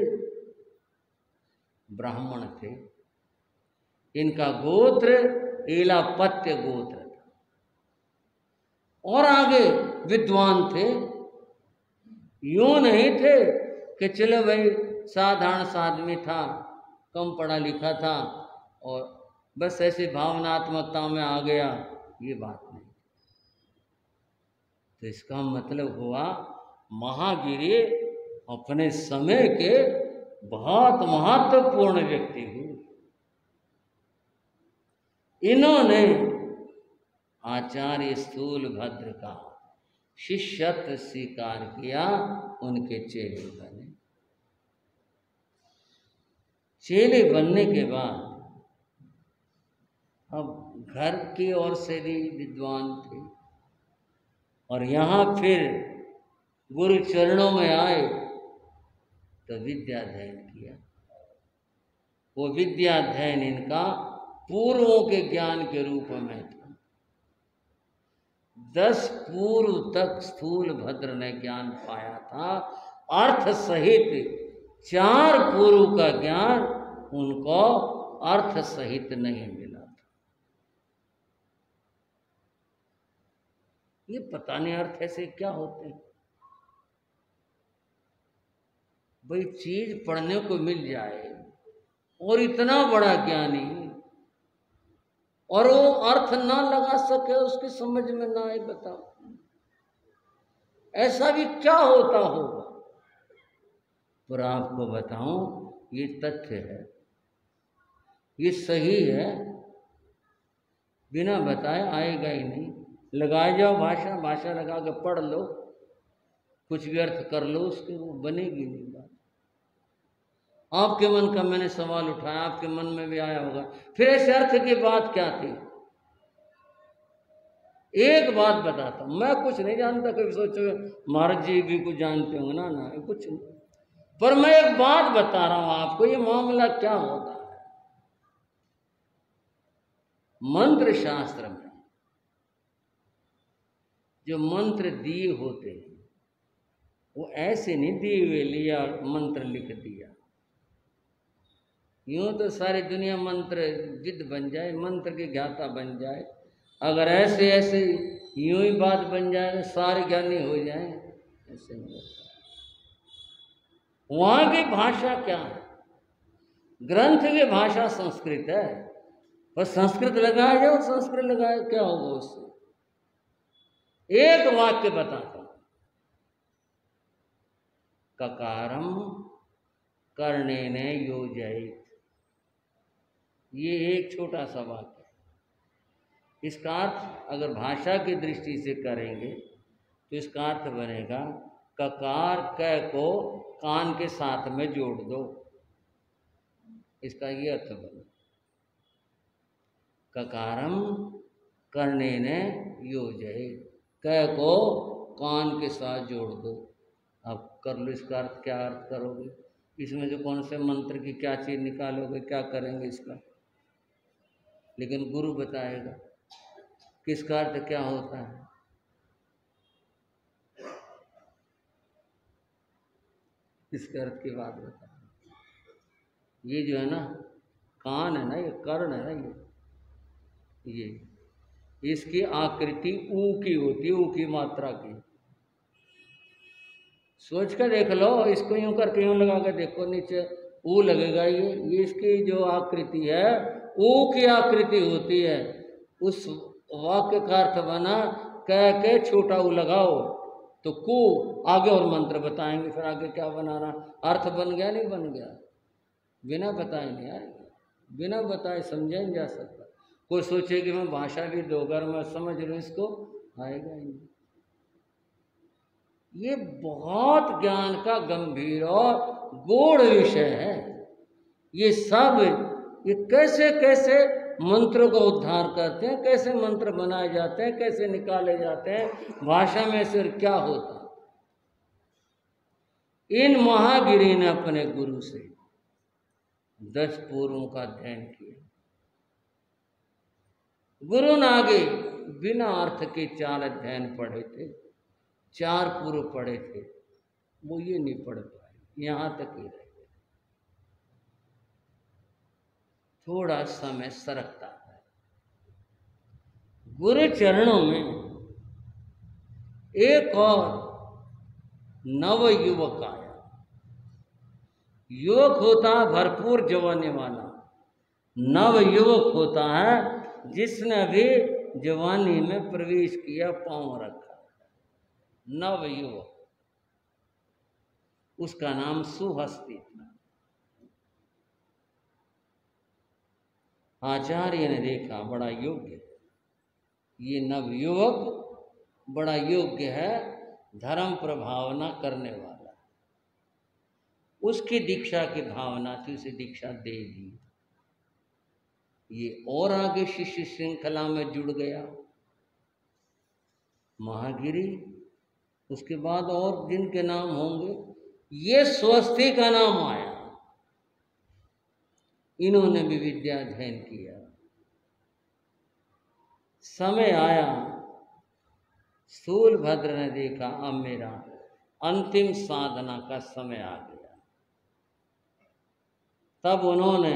ब्राह्मण थे, इनका गोत्र एलापत्य गोत्र था, और आगे विद्वान थे। यूं नहीं थे कि चलो भाई साधारण सा आदमी था, कम पढ़ा लिखा था और बस ऐसी भावनात्मकता में आ गया, ये बात नहीं। तो इसका मतलब हुआ महागिरि अपने समय के बहुत महत्वपूर्ण व्यक्ति हुए। इन्होंने आचार्य स्थूलभद्र का शिष्यत्व स्वीकार किया, उनके चेले बने। चेले बनने के बाद अब घर की ओर से भी विद्वान थे, और यहाँ फिर गुरु चरणों में आए तो विद्या अध्ययन किया। वो विद्या अध्ययन इनका पूर्वों के ज्ञान के रूप में था। 10 पूर्व तक स्थूलभद्र ने ज्ञान पाया था, अर्थ सहित। 4 पूर्व का ज्ञान उनको अर्थ सहित नहीं मिला था। ये पता नहीं अर्थ ऐसे क्या होते हैं भाई। चीज पढ़ने को मिल जाए और इतना बड़ा ज्ञानी, और वो अर्थ ना लगा सके, उसकी समझ में ना आए, बताओ ऐसा भी क्या होता होगा। पर आपको बताऊं, ये तथ्य है, ये सही है, बिना बताए आएगा ही नहीं। लगाए जाओ भाषा, भाषा लगा के पढ़ लो, कुछ भी अर्थ कर लो, उसके वो बनेगी नहीं बात। आपके मन का मैंने सवाल उठाया, आपके मन में भी आया होगा, फिर ऐसे अर्थ की बात क्या थी। एक बात बताता हूं, मैं कुछ नहीं जानता, कभी सोचो महाराज जी भी कुछ जानते होंगे ना, ना कुछ नहीं, पर मैं एक बात बता रहा हूं आपको, ये मामला क्या होता है। मंत्र शास्त्र में जो मंत्र दिए होते हैं, वो ऐसे नहीं दिए हुए लिया मंत्र लिख दिया। यूं तो सारी दुनिया मंत्र विद बन जाए, मंत्र के ज्ञाता बन जाए। अगर ऐसे ऐसे यूं ही बात बन जाए, सारे ज्ञानी हो जाए, ऐसे नहीं होता। वहां की भाषा क्या है? ग्रंथ की भाषा संस्कृत है, बस संस्कृत लगाया जाओ, संस्कृत लगाया क्या होगा उससे? एक वाक्य बताता हूं, ककारम कर्णेन योजयित, ये एक छोटा सा वाक्य है। इसका अर्थ अगर भाषा की दृष्टि से करेंगे तो इसका अर्थ बनेगा ककार क को कान के साथ में जोड़ दो, इसका ये अर्थ बने। ककारम कर्णेन योजयित, क को कान के साथ जोड़ दो। अब कर लो, इसका अर्थ क्या अर्थ करोगे? इसमें जो कौन से मंत्र की क्या चीज निकालोगे, क्या करेंगे इसका? लेकिन गुरु बताएगा किसका अर्थ क्या होता है। इसके अर्थ की बात बता। ये जो है ना कान है ना, ये कर्ण है ना, ये इसकी आकृति ऊ की होती है, ऊ की मात्रा की। सोच कर देख लो, इसको यूं करके यूं लगा कर देखो, नीचे ऊ लगेगा। ये इसकी जो आकृति है ऊ की आकृति होती है। उस वाक्य का अर्थ बना कह के छोटा ऊ लगाओ तो कु, आगे और मंत्र बताएंगे, फिर आगे क्या बनाना, अर्थ बन गया नहीं बन गया? बिना बताए नहीं आएगा, बिना बताए समझा नहीं जा सकता। कोई सोचे कि मैं भाषा भी दोगर मैं समझ लूँ इसको, आएगा ही नहीं। ये बहुत ज्ञान का गंभीर और गूढ़ विषय है। ये सब ये कैसे कैसे मंत्रों का उद्धार करते हैं, कैसे मंत्र बनाए जाते हैं, कैसे निकाले जाते हैं, भाषा में से क्या होता है। इन महागिरी ने अपने गुरु से 10 पूर्वों का अध्ययन किया। गुरु ने आगे बिना अर्थ के 4 अध्ययन पढ़े थे, 4 पूर्व पढ़े थे, वो ये नहीं पढ़ पाए, यहां तक ही रह गए। थोड़ा समय सरकता है। गुरु चरणों में एक और नव युवक आया। युवक होता है भरपूर जवानी वाला, नव युवक होता है जिसने अभी जवानी में प्रवेश किया, पांव रखा, नव युवक। उसका नाम सुहस्ती था। आचार्य ने देखा बड़ा योग्य, ये नव युवक बड़ा योग्य है, धर्म प्रभावना करने वाला। उसकी दीक्षा की भावना थी, उसे दीक्षा दे दी। ये और आगे शिष्य श्रृंखला में जुड़ गया, महागिरी। उसके बाद और जिनके नाम होंगे, ये स्वस्ति का नाम आया। इन्होंने भी विद्या अध्ययन किया। समय आया, स्थूलभद्र ने देखा अब मेरा अंतिम साधना का समय आ गया। तब उन्होंने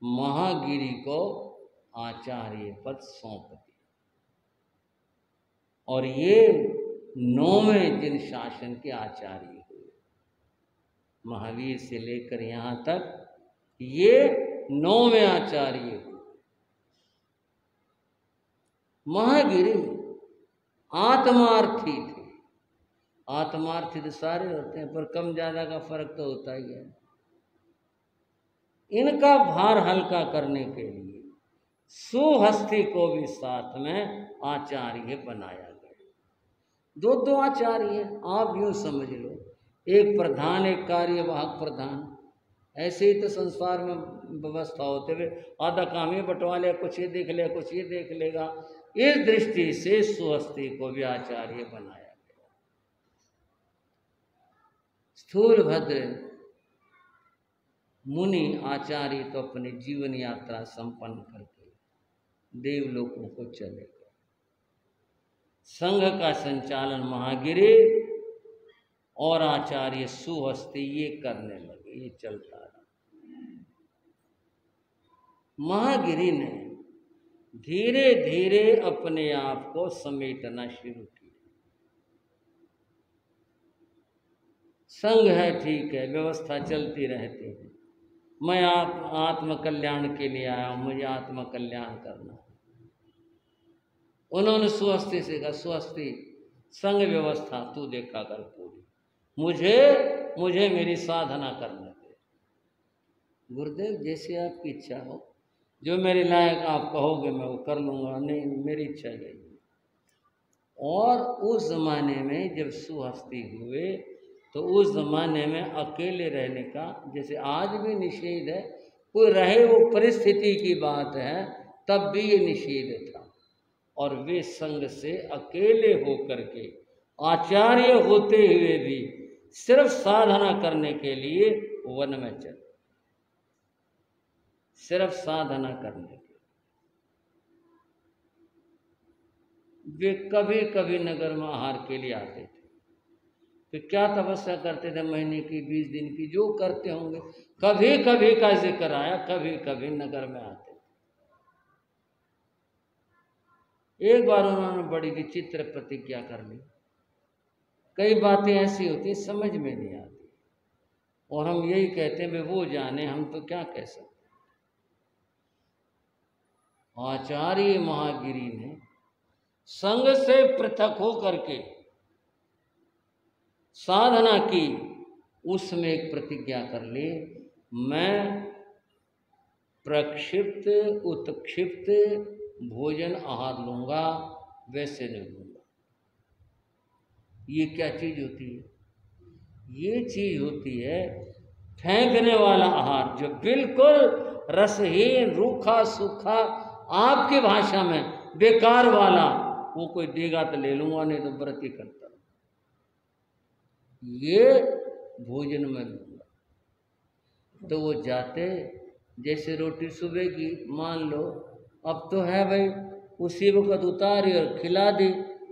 महागिरी को आचार्य पद सौंप दिया और ये 9वें जिन शासन के आचार्य हुए। महावीर से लेकर यहाँ तक ये 9वें आचार्य हुए। महागिरी आत्मार्थी थे। आत्मार्थी तो सारे होते हैं, पर कम ज्यादा का फर्क तो होता ही है। इनका भार हल्का करने के लिए सुहस्ती को भी साथ में आचार्य बनाया गया। 2 आचार्य, आप यूं समझ लो, एक प्रधान एक कार्यवाहक प्रधान। ऐसे ही तो संसार में व्यवस्था होते हुए आधा काम ये बंटवा लिया, कुछ ये देख लिया, कुछ ये देख लेगा। इस दृष्टि से सुहस्ती को भी आचार्य बनाया गया। स्थूलभद्र मुनि आचार्य तो अपने जीवन यात्रा संपन्न करके देवलोकों को चले गए। संघ का संचालन महागिरी और आचार्य सुहस्ती ये करने लगे, ये चलता रहा। महागिरी ने धीरे धीरे अपने आप को समेटना शुरू किया। संघ है, ठीक है, व्यवस्था चलती रहती है, मैं आत्म कल्याण के लिए आया हूँ, मुझे आत्म कल्याण करना। उन्होंने स्वस्ति से कहा, स्वस्ति संग व्यवस्था तू देखा कर पूरी, मुझे मेरी साधना करने दे। गुरुदेव जैसे आपकी इच्छा हो, जो मेरे लायक आप कहोगे मैं वो कर लूँगा, नहीं मेरी इच्छा यही। और उस जमाने में जब सुहस्ती हुए तो उस जमाने में अकेले रहने का, जैसे आज भी निषेध है, कोई रहे वो परिस्थिति की बात है, तब भी ये निषेध था। और वे संग से अकेले होकर के आचार्य होते हुए भी सिर्फ साधना करने के लिए वन में चले, सिर्फ साधना करने के। वे कभी कभी नगर में आहार के लिए आते थे, फिर क्या तपस्या करते थे, महीने की 20 दिन की जो करते होंगे, कभी कभी का जिक्र आया, कभी कभी नगर में आते थे। एक बार उन्होंने बड़ी विचित्र प्रतिज्ञा कर ली। कई बातें ऐसी होती समझ में नहीं आती, और हम यही कहते हैं वे वो जाने, हम तो क्या कह सकते। आचार्य महागिरी ने संग से पृथक हो करके साधना की, उसमें एक प्रतिज्ञा कर ली, मैं प्रक्षिप्त उत्क्षिप्त भोजन आहार लूंगा, वैसे नहीं लूंगा। ये क्या चीज होती है? ये चीज होती है फेंकने वाला आहार, जो बिल्कुल रसहीन, रूखा सूखा, आपकी भाषा में बेकार वाला। वो कोई देगा तो ले लूंगा, नहीं तो व्रत ही करता। ये भोजन में लूंगा। तो वो जाते, जैसे रोटी सुबह की मान लो अब तो है भाई, उसी वक्त उतारी और खिला दी।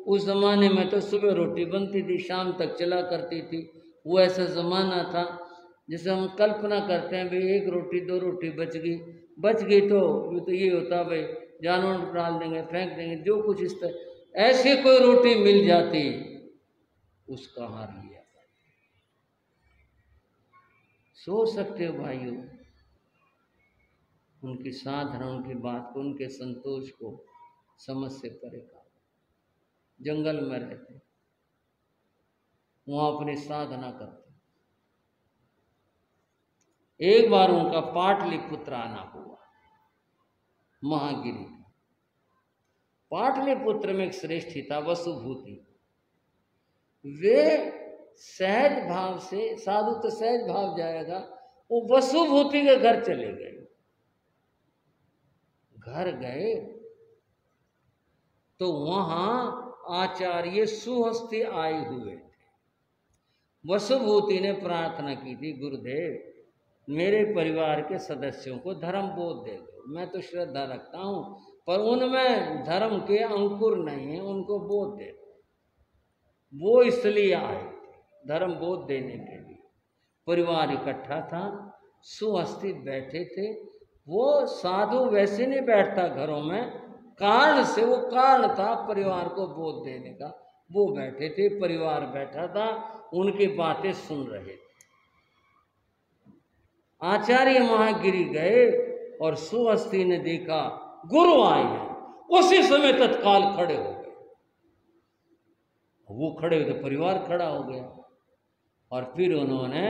उस जमाने में तो सुबह रोटी बनती थी, शाम तक चला करती थी। वो ऐसा जमाना था जिसे हम कल्पना करते हैं भाई, एक रोटी 2 रोटी बच गई तो ये होता भाई जानवर डाल देंगे, फेंक देंगे, जो कुछ इस तरह। ऐसी कोई रोटी मिल जाती, उसका हार लिया। सोच सकते हो भाइयों, उनकी साधना, उनकी बात को, उनके संतोष को समझ से परे का। जंगल में रहते, वहां अपनी साधना करते। एक बार उनका पाटलिपुत्र आना हुआ, महागिरी का। पाटलिपुत्र में एक श्रेष्ठी था, वसुभूति। वे सहज भाव से, साधु तो सहज भाव जाएगा, वो वसुभूति के घर चले गए। घर गए तो वहां आचार्य सुहस्ती आए हुए थे। वसुभूति ने प्रार्थना की थी, गुरुदेव मेरे परिवार के सदस्यों को धर्म बोध दे दो। मैं तो श्रद्धा रखता हूं, पर उनमें धर्म के अंकुर नहीं है, उनको बोध दे दो। वो इसलिए आए थे धर्म बोध देने के लिए। परिवार इकट्ठा था, सुहस्ती बैठे थे। वो साधु वैसे नहीं बैठता घरों में, कारण से वो कारण था परिवार को बोध देने का। वो बैठे थे, परिवार बैठा था, उनकी बातें सुन रहे थे। आचार्य महागिरी गए और सुहस्ती ने देखा गुरु आए हैं, उसी समय तत्काल खड़े हो गए। वो खड़े हो तो परिवार खड़ा हो गया। और फिर उन्होंने,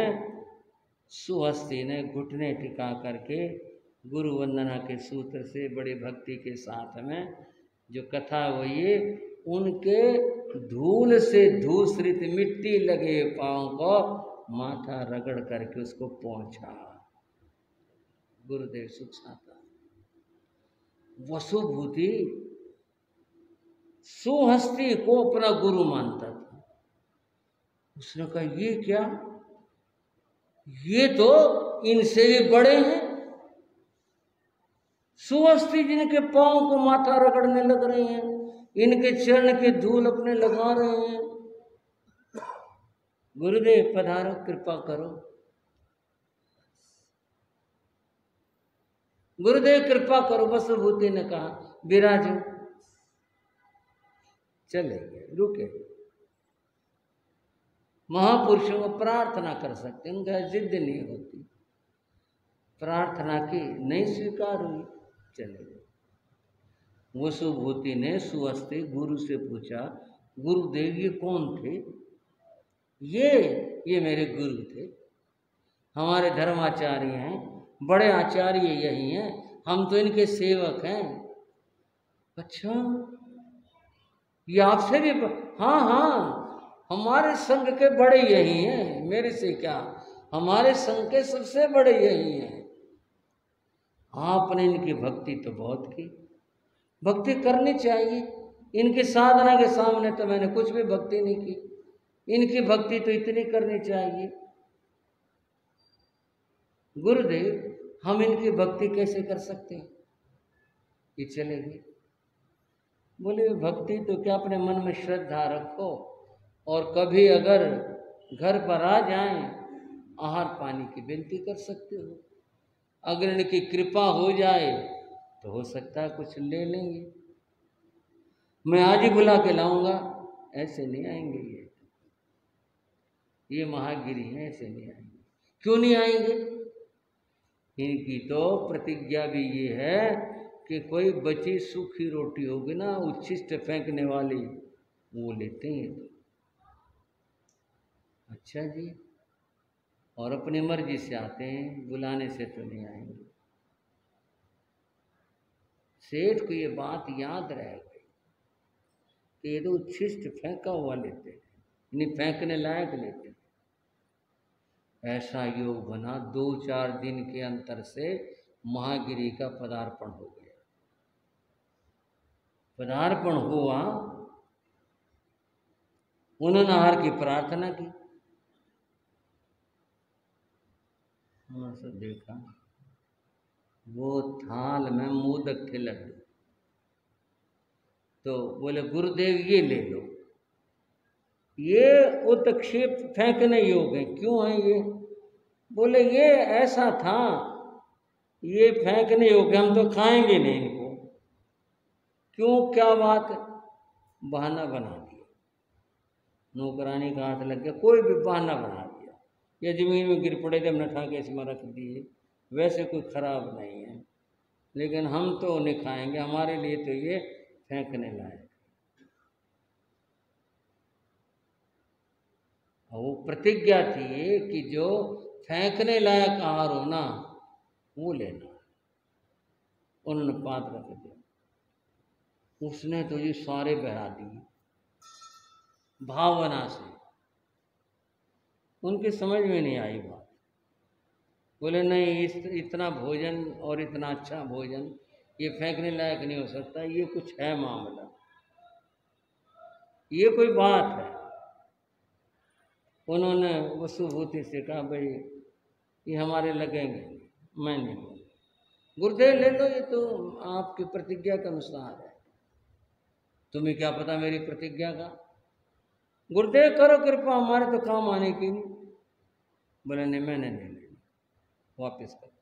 सुहस्ती ने घुटने टिका करके गुरु वंदना के सूत्र से बड़ी भक्ति के साथ में जो कथा वो ये, उनके धूल से धूसरित मिट्टी लगे पांव को माथा रगड़ करके उसको पहुंचा। गुरुदेव सुख साता। वसुभूति सुहस्ती को अपना गुरु मानता था। उसने कहा ये क्या, ये तो इनसे भी बड़े हैं। सुहस्ती जिनके पांव को माथा रगड़ने लग रहे हैं, इनके चरण की धूल अपने लगा रहे हैं। गुरुदेव पधारो, कृपा करो। गुरुदेव कृपा करो। वसुभूति ने कहा विराजो। चले गए, रुके। महापुरुषों को प्रार्थना कर सकते, उनका जिद नहीं होती। प्रार्थना की, नहीं स्वीकार हुई, चले गए। वसुभूति ने सुहस्ते गुरु से पूछा, गुरुदेव ये कौन थे? ये मेरे गुरु थे, हमारे धर्माचार्य हैं, बड़े आचार्य यही हैं, हम तो इनके सेवक हैं। अच्छा, ये आपसे भी हाँ हाँ, हमारे संघ के बड़े यही हैं, मेरे से क्या, हमारे संघ के सबसे बड़े यही हैं। आपने इनकी भक्ति तो बहुत की, भक्ति करनी चाहिए, इनकी साधना के सामने तो मैंने कुछ भी भक्ति नहीं की, इनकी भक्ति तो इतनी करनी चाहिए। गुरुदेव, हम इनकी भक्ति कैसे कर सकते हैं? ये चले गए। बोले भक्ति तो क्या, अपने मन में श्रद्धा रखो, और कभी अगर घर पर आ जाएं, आहार पानी की विनती कर सकते हो, अगर इनकी कृपा हो जाए तो हो सकता है कुछ ले लेंगे। मैं आज ही बुला के लाऊंगा, ऐसे नहीं आएंगे ये महागिरी हैं, ऐसे नहीं आएंगे। क्यों नहीं आएंगे? इनकी तो प्रतिज्ञा भी ये है कि कोई बची सूखी रोटी होगी ना, उच्छिष्ट फेंकने वाली, वो लेते हैं। अच्छा जी, और अपनी मर्जी से आते हैं, बुलाने से तो नहीं आएंगे। सेठ को ये बात याद रह गई कि ये तो उच्छिष्ट फेंका हुआ लेते हैं, नहीं फेंकने लायक लेते हैं। ऐसा योग बना, 2-4 दिन के अंतर से महागिरी का पदार्पण हो गया। पदार्पण हुआ, उन्होंने आहार की प्रार्थना की, उन्होंने देखा वो थाल में मोदक थे लड्डू, तो बोले गुरुदेव ये ले लो, ये उत्क्षेप फेंकने योग्य है। क्यों है ये? बोले ये ऐसा था, ये फेंकने योग्य, हम तो खाएंगे नहीं इनको। क्यों, क्या बात? बहाना बना दिया, नौकरानी का हाथ लग गया, कोई भी बहाना बना दिया, ये जमीन में गिर पड़े थे, हमने उठा के इसमें रख दिए, वैसे कोई खराब नहीं है, लेकिन हम तो नहीं खाएंगे, हमारे लिए तो ये फेंकने लायक। वो प्रतिज्ञा थी कि जो फेंकने लायक आहार हो ना, वो लेना। उन्होंने पात्र रख दिया, उसने तो ये सारे बहा दिए भावना से, उनकी समझ में नहीं आई बात। बोले नहीं, इतना भोजन और इतना अच्छा भोजन ये फेंकने लायक नहीं हो सकता, ये कुछ है मामला, ये कोई बात है। उन्होंने वसुभूति से कहा, भाई ये हमारे लगेंगे, मैं नहीं लूँगा। गुरुदेव ले लो, ये तो आपकी प्रतिज्ञा के अनुसार है, तुम्हें क्या पता मेरी प्रतिज्ञा का। गुरुदेव करो कृपा, हमारे तो काम आने की नहीं। बोले नहीं, मैंने नहीं लेना, वापस करो।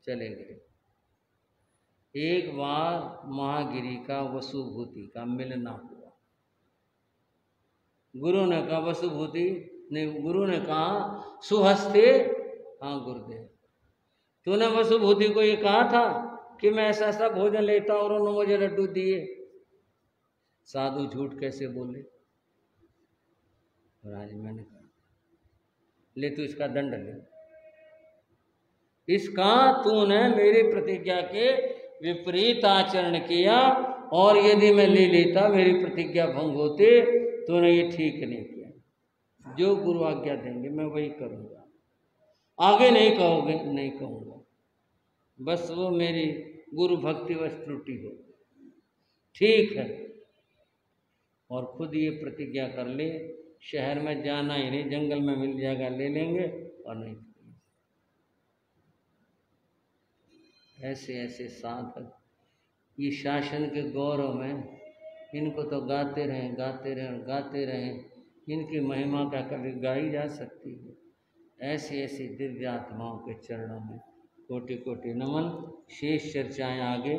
चले गए। एक बार महागिरी का वसुभूति का मिलना हुआ। गुरु ने कहा वसुभूति नहीं, गुरु ने कहा सुहस्ते, हाँ गुरुदेव, तूने वसुभूति को ये कहा था कि मैं ऐसा ऐसा भोजन लेता और उन्होंने मुझे लड्डू दिए। साधु झूठ कैसे बोले? महाराज मैंने कहा, ले तू इसका दंड ले, इसका तूने मेरी प्रतिज्ञा के विपरीत आचरण किया, और यदि मैं ले लेता मेरी प्रतिज्ञा भंग होते, तूने ये ठीक नहीं किया। जो गुरु आज्ञा देंगे मैं वही करूँगा, आगे नहीं कहोगे, नहीं कहूँगा, बस वो मेरी गुरु भक्ति वश त्रुटि हो, ठीक है। और खुद ये प्रतिज्ञा कर ले, शहर में जाना ही नहीं, जंगल में मिल जाएगा ले लेंगे, और नहीं। ऐसे ऐसे साधक ये शासन के गौरव में, इनको तो गाते रहें गाते रहें और गाते रहें, इनकी महिमा का कभी गाई जा सकती है। ऐसी ऐसी दिव्य आत्माओं के चरणों में कोटि कोटि नमन। शेष चर्चाएं आगे।